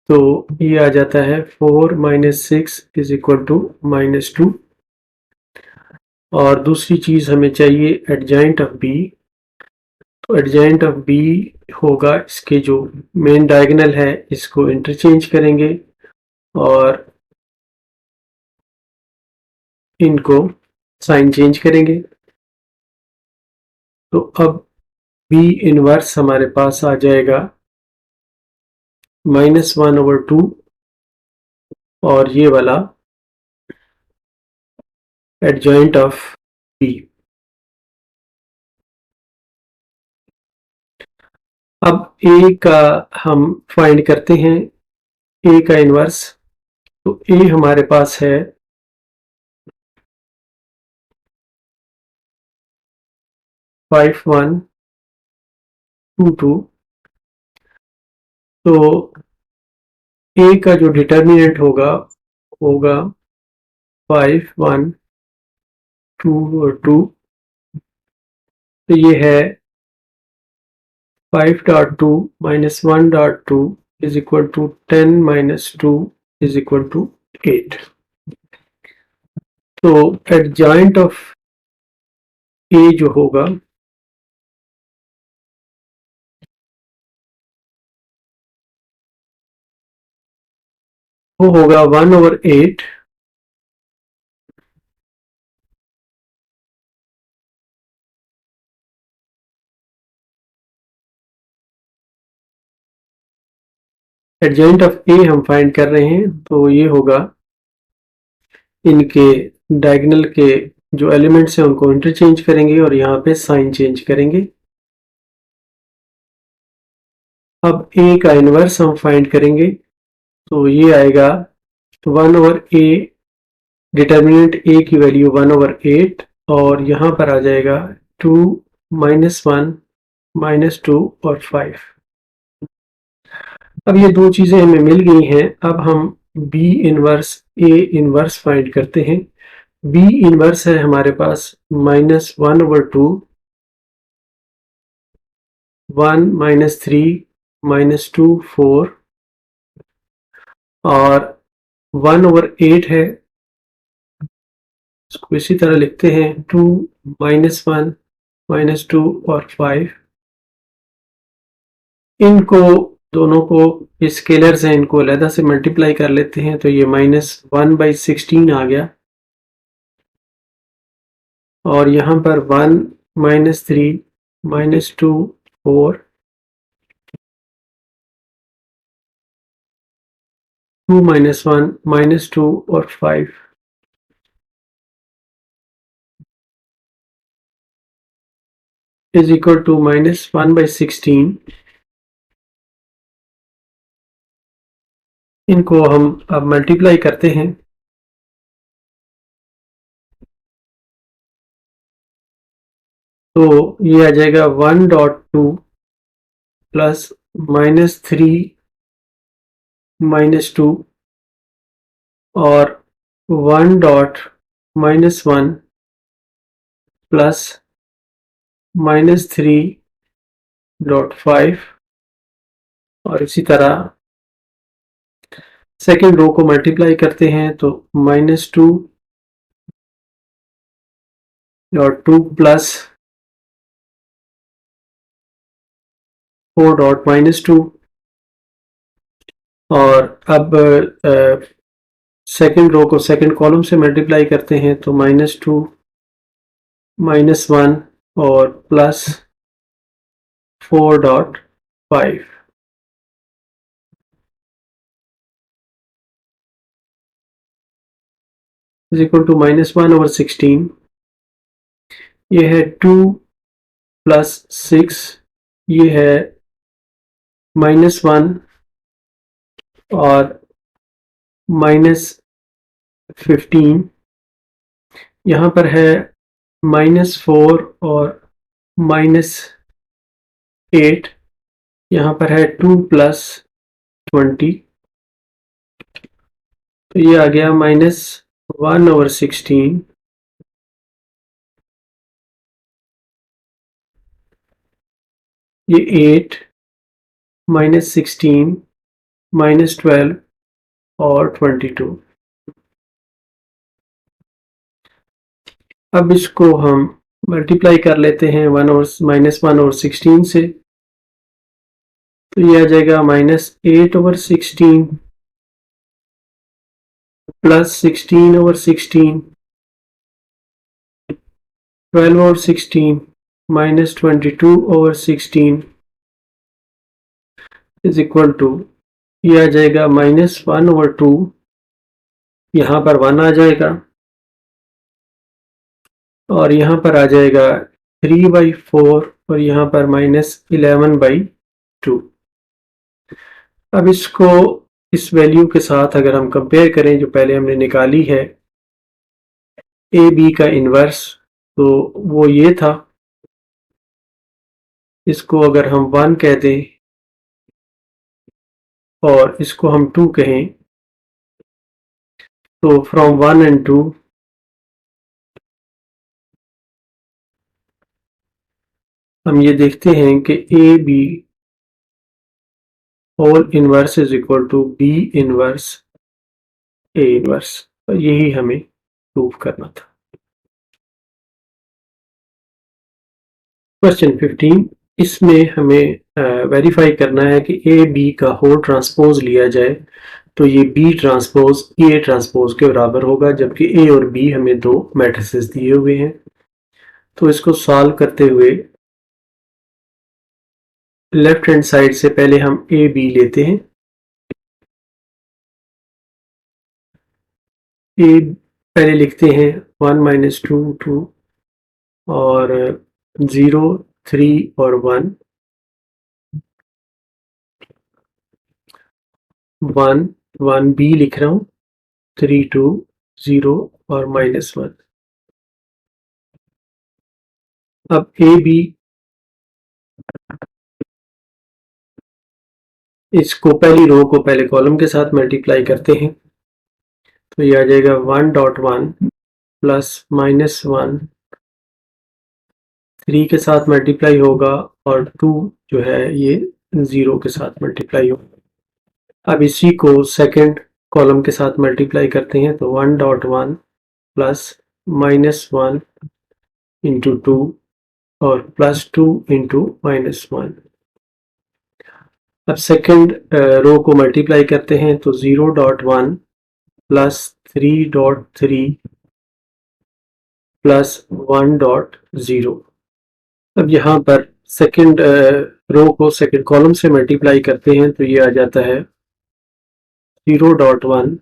तो ये आ जाता है 4 माइनस 6 इज इक्वल टू -2। और दूसरी चीज हमें चाहिए एडजॉइंट ऑफ बी। तो एडजॉइंट ऑफ बी होगा, इसके जो मेन डायगोनल है इसको इंटरचेंज करेंगे और इनको साइन चेंज करेंगे। तो अब बी इनवर्स हमारे पास आ जाएगा -1/2, और ये वाला एडजॉइंट ऑफ बी। अब ए का हम फाइंड करते हैं, ए का इनवर्स। तो ए हमारे पास है 5122। तो ए का जो डिटर्मिनेंट होगा 5122। तो ये है 5.2 minus 1.2 is equal to 10 minus 2 is equal to 8। तो एडजॉइंट ऑफ ए जो होगा वो होगा 1/8 एडजॉइंट ऑफ ए हम फाइंड कर रहे हैं, तो ये होगा इनके डायगोनल के जो एलिमेंट्स हैं उनको इंटरचेंज करेंगे और यहाँ पे साइन चेंज करेंगे। अब ए का इनवर्स हम फाइंड करेंगे, तो ये आएगा 1/a, डिटर्मिनेंट ए की वैल्यू 1/8 और यहाँ पर आ जाएगा 2 -1 -2 और 5। अब ये दो चीजें हमें मिल गई हैं। अब हम B inverse A inverse find करते हैं। बी इनवर्स है हमारे पास -1/2, 1 -3 -2 4 और 1/8 है। इसको इसी तरह लिखते हैं 2 -1 -2 और 5। इनको दोनों को स्केलर्स हैं, इनको अलहदा से मल्टीप्लाई कर लेते हैं, तो ये -1/16 आ गया और यहाँ पर 1 -3 -2 4 2 -1 -2 और 5 इज इक्वल टू -1/16। इनको हम अब मल्टीप्लाई करते हैं, तो ये आ जाएगा 1.2 प्लस -3 -2 और 1.-1 प्लस -3.5 और इसी तरह सेकेंड रो को मल्टीप्लाई करते हैं, तो -2 और 2 प्लस 4.-2 और अब सेकेंड रो को सेकेंड कॉलम से मल्टीप्लाई करते हैं, तो -2 -1 और प्लस 4.5 इज इक्वल टू -1/16। ये है 2 प्लस 6, ये है -1 और -15। यहाँ पर है -4 और -8। यहाँ पर है 2 प्लस 20, तो ये आ गया -1/16। ये 8 -16 -12 और 22। अब इसको हम मल्टीप्लाई कर लेते हैं -1/16 से, तो ये आ जाएगा -8/16 प्लस 16/16 12/16 -22/16 इज इक्वल टू, ये आ जाएगा -1/2, यहाँ पर 1 आ जाएगा और यहाँ पर आ जाएगा 3/4 और यहाँ पर -11/2। अब इसको इस वैल्यू के साथ अगर हम कंपेयर करें जो पहले हमने निकाली है ए बी का इन्वर्स, तो वो ये था। इसको अगर हम 1 कह दें और इसको हम 2 कहें, तो फ्रॉम 1 एंड 2 हम ये देखते हैं कि A B whole inverse is equal to B inverse A inverse. यही हमें प्रूव करना था। क्वेश्चन 15, इसमें हमें वेरीफाई करना है कि ए बी का होल ट्रांसपोज लिया जाए तो ये बी ट्रांसपोज ए ट्रांसपोज के बराबर होगा, जबकि ए और बी हमें दो मैट्रिसेस दिए हुए हैं। तो इसको सॉल्व करते हुए लेफ्ट हैंड साइड से पहले हम ए बी लेते हैं। ए पहले लिखते हैं 1 माइनस 2 2 और 0 3 और 1 1 1 बी लिख रहा हूँ, 3 2 0 और -1। अब ए बी इसको पहली रो को पहले कॉलम के साथ मल्टीप्लाई करते हैं, तो ये आ जाएगा 1.1 प्लस -1 3 के साथ मल्टीप्लाई होगा और 2 जो है ये 0 के साथ मल्टीप्लाई होगा। अब इसी को सेकंड कॉलम के साथ मल्टीप्लाई करते हैं, तो 1.1 प्लस -1 इंटू 2 और प्लस 2 इंटू -1। अब सेकंड रो को मल्टीप्लाई करते हैं, तो 0.1 प्लस 3.3 प्लस 1.0। अब यहाँ पर सेकंड रो को सेकंड कॉलम से मल्टीप्लाई करते हैं, तो ये आ जाता है 0.1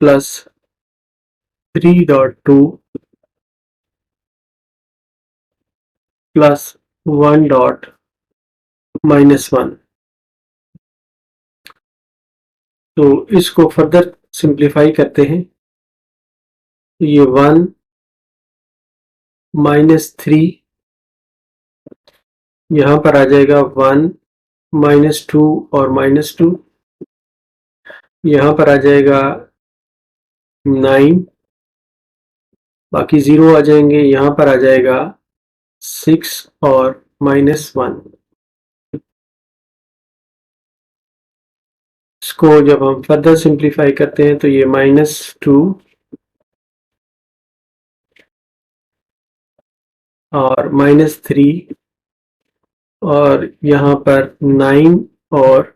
प्लस 3.2 प्लस 1.1। तो इसको फर्दर सिंप्लीफाई करते हैं, तो ये 1 -3 यहाँ पर आ जाएगा 1 -2 और -2, यहाँ पर आ जाएगा 9, बाकी 0 आ जाएंगे, यहाँ पर आ जाएगा 6 और -1। इसको जब हम फर्दर सिंप्लीफाई करते हैं, तो ये -2 और -3 और यहाँ पर 9 और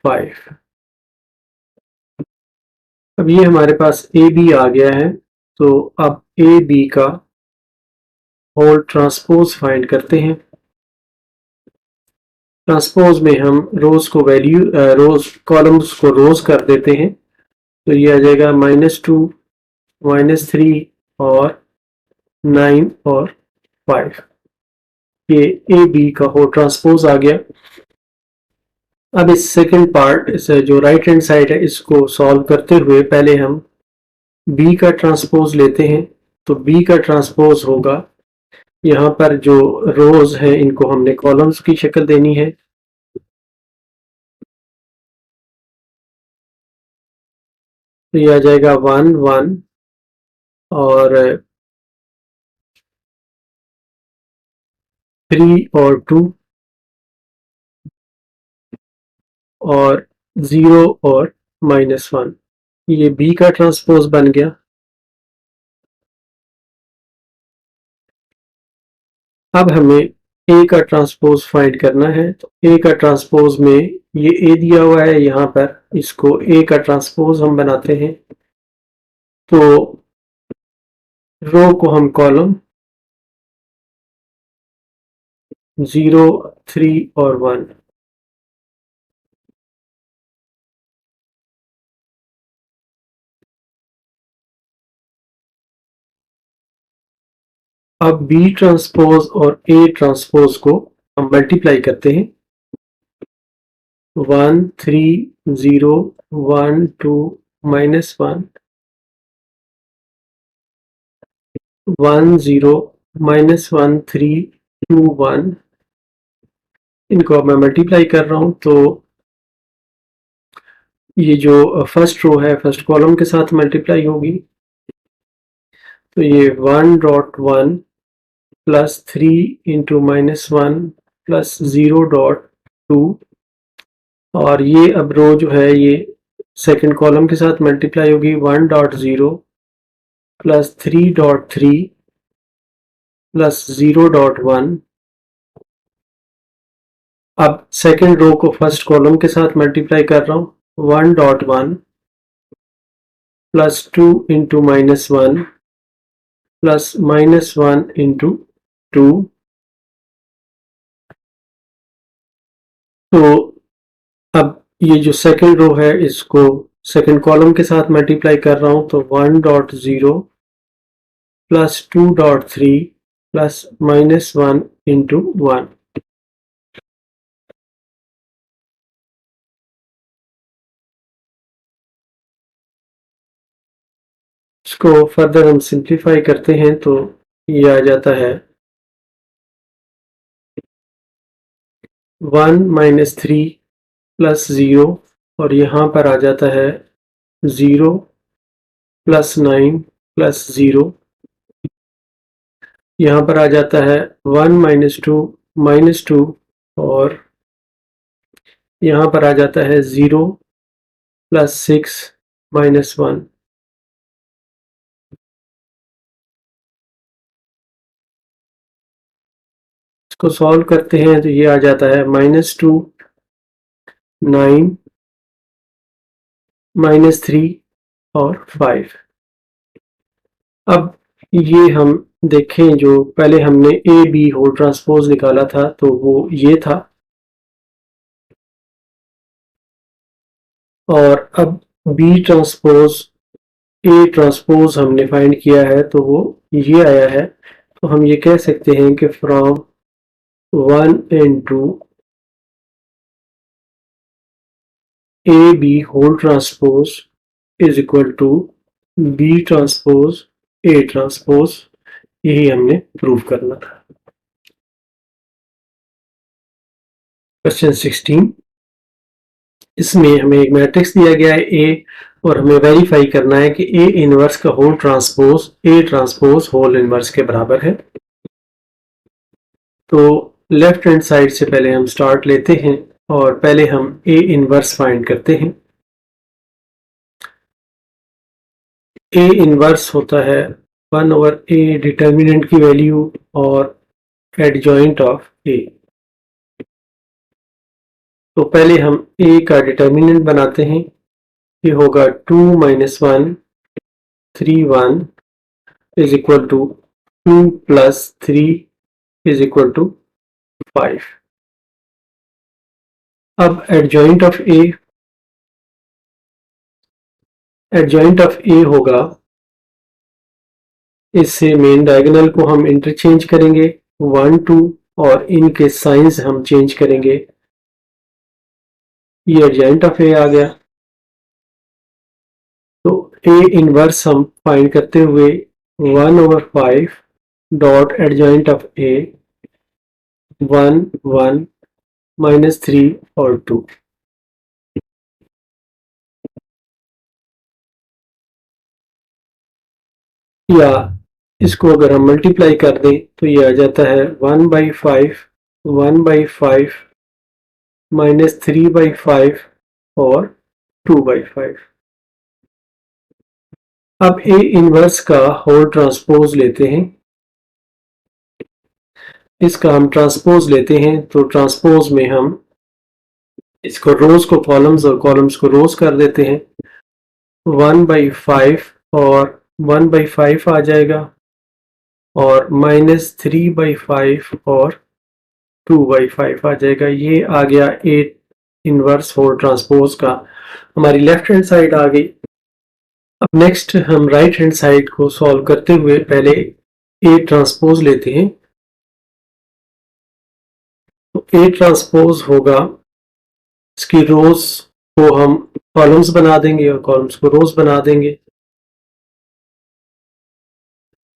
5। अब ये हमारे पास ए बी आ गया है, तो अब ए बी का होल ट्रांसपोज फाइंड करते हैं। ट्रांसपोज में हम रोज को वैल्यू रोज कॉलम्स को रोज कर देते हैं, तो ये आ जाएगा -2 -3 और 9 और 5। ये ए बी का होल ट्रांसपोज आ गया। अब इस सेकंड पार्ट, इस जो राइट हैंड साइड है, इसको सॉल्व करते हुए पहले हम बी का ट्रांसपोज लेते हैं। तो बी का ट्रांसपोज होगा, यहाँ पर जो रोज है इनको हमने कॉलम्स की शक्ल देनी है, तो ये आ जाएगा 1 1 और 3 और 2 और 0 और -1। ये बी का ट्रांसपोज बन गया। अब हमें ए का ट्रांसपोज फाइंड करना है, तो ए का ट्रांसपोज में ये ए दिया हुआ है, यहाँ पर इसको ए का ट्रांसपोज हम बनाते हैं, तो रो को हम कॉलम 0 3 और 1। अब बी ट्रांसपोज और ए ट्रांसपोज को हम मल्टीप्लाई करते हैं, 1 3 0 1 2 -1 1 0 -1 3 2 1। इनको अब मैं मल्टीप्लाई कर रहा हूं तो ये जो फर्स्ट रो है फर्स्ट कॉलम के साथ मल्टीप्लाई होगी, तो ये 1.1 प्लस 3 इंटू -1 प्लस 0.2, और ये अब रो जो है ये सेकंड कॉलम के साथ मल्टीप्लाई होगी 1.0 प्लस 3.3 प्लस 0.1। अब सेकंड रो को फर्स्ट कॉलम के साथ मल्टीप्लाई कर रहा हूँ 1.1 प्लस 2 इंटू -1 प्लस -1 इंटू 2। तो अब ये जो सेकंड रो है इसको सेकंड कॉलम के साथ मल्टीप्लाई कर रहा हूं, तो 1.0 प्लस 2.3 प्लस -1 इंटू 1। इसको फर्दर हम सिंप्लीफाई करते हैं तो ये आ जाता है 1 -3 प्लस 0, और यहाँ पर आ जाता है 0 प्लस 9 प्लस 0। यहाँ पर आ जाता है 1 -2 और यहाँ पर आ जाता है 0 प्लस 6 -1। इसको सॉल्व करते हैं तो ये आ जाता है -2 9 -3 और 5। अब ये हम देखें, जो पहले हमने ए बी होल ट्रांसपोज निकाला था तो वो ये था, और अब बी ट्रांसपोज ए ट्रांसपोज हमने फाइंड किया है तो वो ये आया है। तो हम ये कह सकते हैं कि from 1 and 2 A B whole transpose is equal to B transpose A transpose, यही हमने प्रूव करना था। क्वेश्चन 16, इसमें हमें एक मैट्रिक्स दिया गया है ए, और हमें वेरीफाई करना है कि ए इनवर्स का whole transpose A transpose whole inverse के बराबर है। तो लेफ्ट हैंड साइड से पहले हम स्टार्ट लेते हैं और पहले हम ए इनवर्स फाइंड करते हैं। ए इनवर्स होता है 1/a डिटर्मिनेंट की वैल्यू और एडजॉइंट ऑफ ए। तो पहले हम ए का डिटर्मिनेंट बनाते हैं, ये होगा 2 - 1 3 1 is equal to 2 plus 3 is equal to 5। अब एडजॉइंट ऑफ ए होगा, इससे मेन डायगोनल को हम इंटरचेंज करेंगे 1 2, और इनके साइंस हम चेंज करेंगे। ये एडजॉइंट ऑफ ए आ गया। तो ए इनवर्स हम फाइंड करते हुए 1/5 डॉट एडजॉइंट ऑफ ए 1 1 -3 और 2। या इसको अगर हम मल्टीप्लाई कर दें तो ये आ जाता है 1/5 1/5 -3/5 और 2/5। अब ए इनवर्स का होल ट्रांसपोज लेते हैं, इसका हम ट्रांसपोज लेते हैं तो ट्रांसपोज में हम इसको रोज को कॉलम्स और कॉलम्स को रोज कर देते हैं। 1/5 और 1/5 आ जाएगा, और -3/5 और 2/5 आ जाएगा। ये आ गया ए इनवर्स होल ट्रांसपोज का, हमारी लेफ्ट हैंड साइड आ गई। अब नेक्स्ट हम राइट हैंड साइड को सॉल्व करते हुए पहले ए ट्रांसपोज लेते हैं। तो ए ट्रांसपोज होगा इसकी रोज को हम कॉलम्स बना देंगे और कॉलम्स को रोज बना देंगे।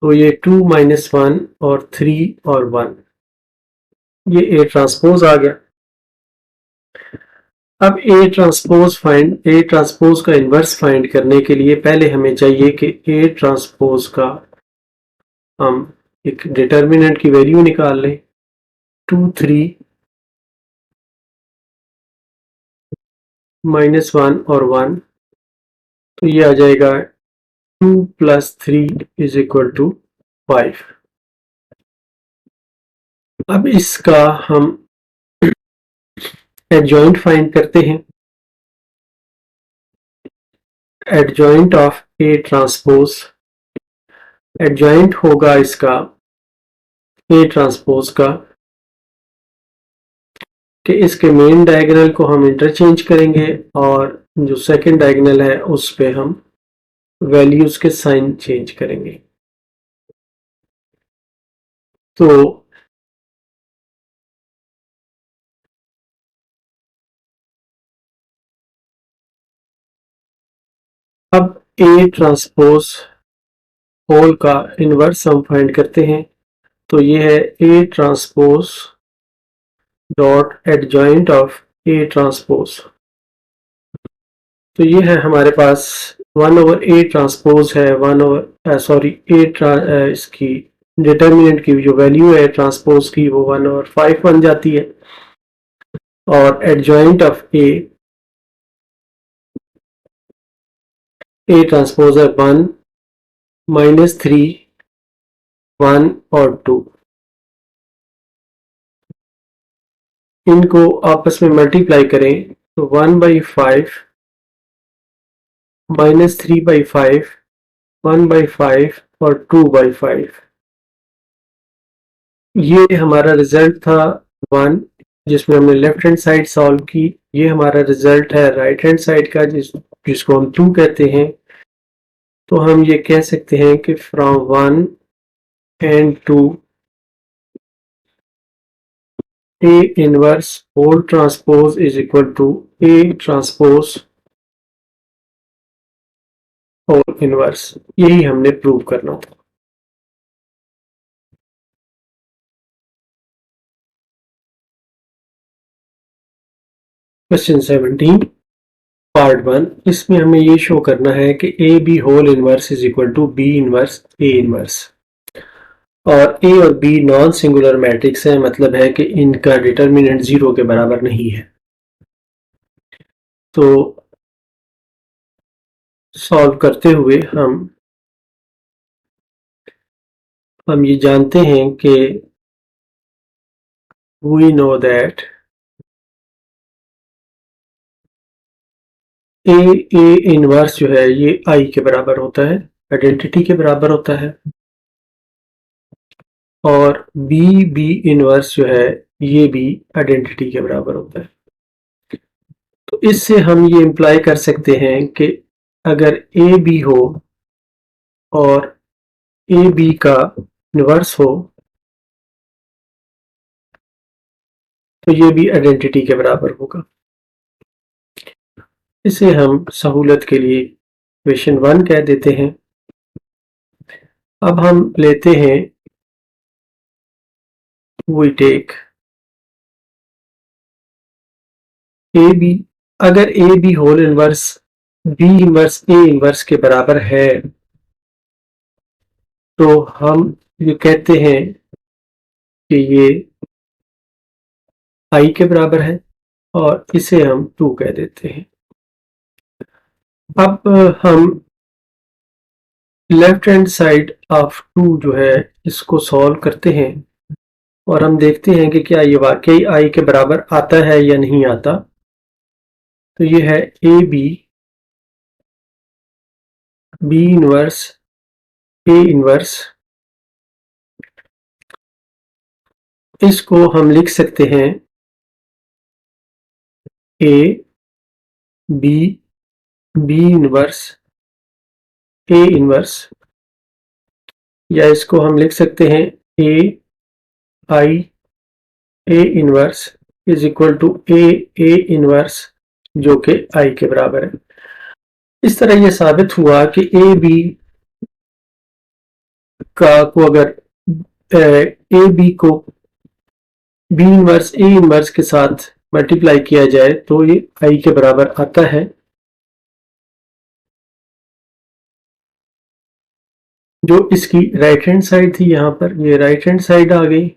तो ये 2 - 1 और 3 और 1, ये ए ट्रांसपोज आ गया। अब ए ट्रांसपोज का इन्वर्स फाइंड करने के लिए पहले हमें चाहिए कि ए ट्रांसपोज का हम एक डिटर्मिनेंट की वैल्यू निकाल लें। 2 3 -1 और 1, तो ये आ जाएगा 2 + 3 = 5। अब इसका हम एडजॉइंट फाइंड करते हैं। Adjoint of A transpose, adjoint होगा इसका ए ट्रांसपोज का कि इसके मेन डायगोनल को हम इंटरचेंज करेंगे और जो सेकंड डायगोनल है उस पे हम वैल्यूज के साइन चेंज करेंगे। तो अब ए ट्रांसपोज होल का इनवर्स हम फाइंड करते हैं। तो ये है A transpose dot adjoint of A transpose. तो ये है हमारे पास 1/a ट्रांसपोज है, इसकी डिटर्मिनेंट की जो वैल्यू है ट्रांसपोज की वो 1/5 बन जाती है। और एडजॉइंट ऑफ ए ट्रांसपोज है 1 -3 1 और 2। इनको आपस में मल्टीप्लाई करें तो 1/5 -3/5 1/5 और 2/5, ये हमारा रिजल्ट था 1, जिसमें हमने लेफ्ट हैंड साइड सॉल्व की। ये हमारा रिजल्ट है राइट हैंड साइड का, जिसको हम 2 कहते हैं। तो हम ये कह सकते हैं कि from 1 and 2 A inverse whole transpose is equal to A transpose whole inverse। यही हमने प्रूव करना था। क्वेश्चन 17 पार्ट 1, इसमें हमें ये शो करना है कि A B whole inverse is equal to B inverse A inverse, और ए और बी नॉन सिंगुलर मैट्रिक्स है, मतलब है कि इनका डिटर्मिनेंट 0 के बराबर नहीं है। तो सॉल्व करते हुए हम ये जानते हैं कि we know that A inverse जो है ये आई के बराबर होता है, आइडेंटिटी के बराबर होता है, और बी इनवर्स जो है ये भी आइडेंटिटी के बराबर होता है। तो इससे हम ये इम्प्लाई कर सकते हैं कि अगर ए बी हो और ए बी का इनवर्स हो तो ये भी आइडेंटिटी के बराबर होगा। इसे हम सहूलत के लिए इक्वेशन 1 कह देते हैं। अब हम लेते हैं वी टेक ए बी, अगर A B whole inverse B inverse A inverse के बराबर है तो हम ये कहते हैं कि ये आई के बराबर है और इसे हम 2 कह देते हैं। अब हम लेफ्ट हैंड साइड ऑफ 2 जो है इसको सॉल्व करते हैं और हम देखते हैं कि क्या ये वाकई आई के बराबर आता है या नहीं आता। तो ये है A B inverse A inverse, इसको हम लिख सकते हैं A B inverse A inverse, या इसको हम लिख सकते हैं A I A inverse is equal to A inverse जो कि आई के बराबर है। इस तरह यह साबित हुआ कि ए बी का को अगर ए बी को बी इनवर्स ए इनवर्स के साथ मल्टीप्लाई किया जाए तो ये आई के बराबर आता है। जो इसकी राइट हैंड साइड थी, यहाँ पर ये राइट हैंड साइड आ गई।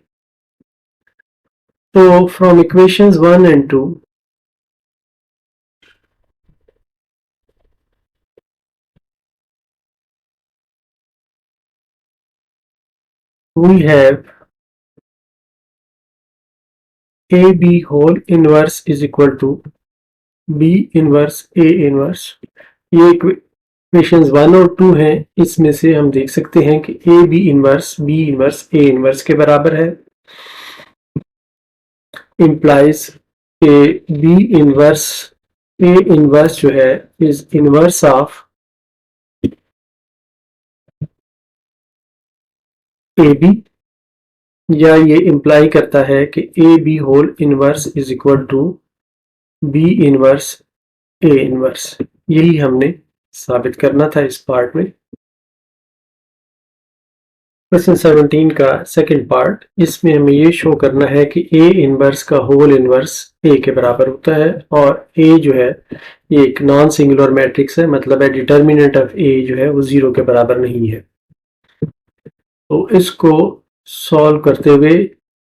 तो from equations 1 and 2 we have AB whole inverse is equal to B inverse A inverse। ये इक्वेशंस 1 और 2 हैं, इसमें से हम देख सकते हैं कि A B inverse B inverse A inverse के बराबर है। इम्प्लाइज के B इनवर्स A इनवर्स जो है इज इनवर्स ऑफ AB, या ये इम्प्लाई करता है कि A B whole inverse is equal to B inverse A inverse. यही हमने साबित करना था इस पार्ट में। क्वेश्चन 17 का सेकंड पार्ट, इसमें हमें ये शो करना है कि ए इनवर्स का होल इनवर्स ए के बराबर होता है, और ए जो है ये एक नॉन सिंगुलर मैट्रिक्स है, मतलब है डिटर्मिनेंट ऑफ ए जो है वो 0 के बराबर नहीं है। तो इसको सॉल्व करते हुए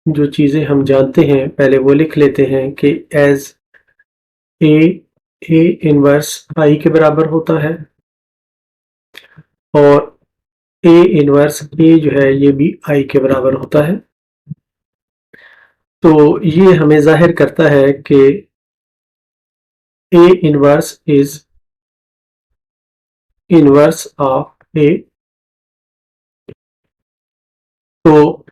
जो चीज़ें हम जानते हैं पहले वो लिख लेते हैं कि एज ए इनवर्स आई के बराबर होता है, और ए इनवर्स ए जो है ये भी आई के बराबर होता है। तो ये हमें जाहिर करता है कि A inverse is inverse of A. तो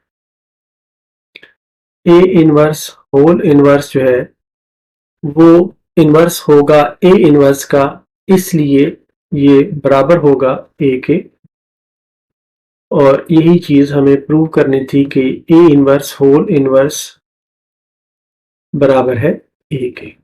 ए इनवर्स होल इनवर्स जो है वो इनवर्स होगा ए इनवर्स का, इसलिए ये बराबर होगा ए के। और यही चीज हमें प्रूव करनी थी कि ए इनवर्स होल इनवर्स बराबर है ए के।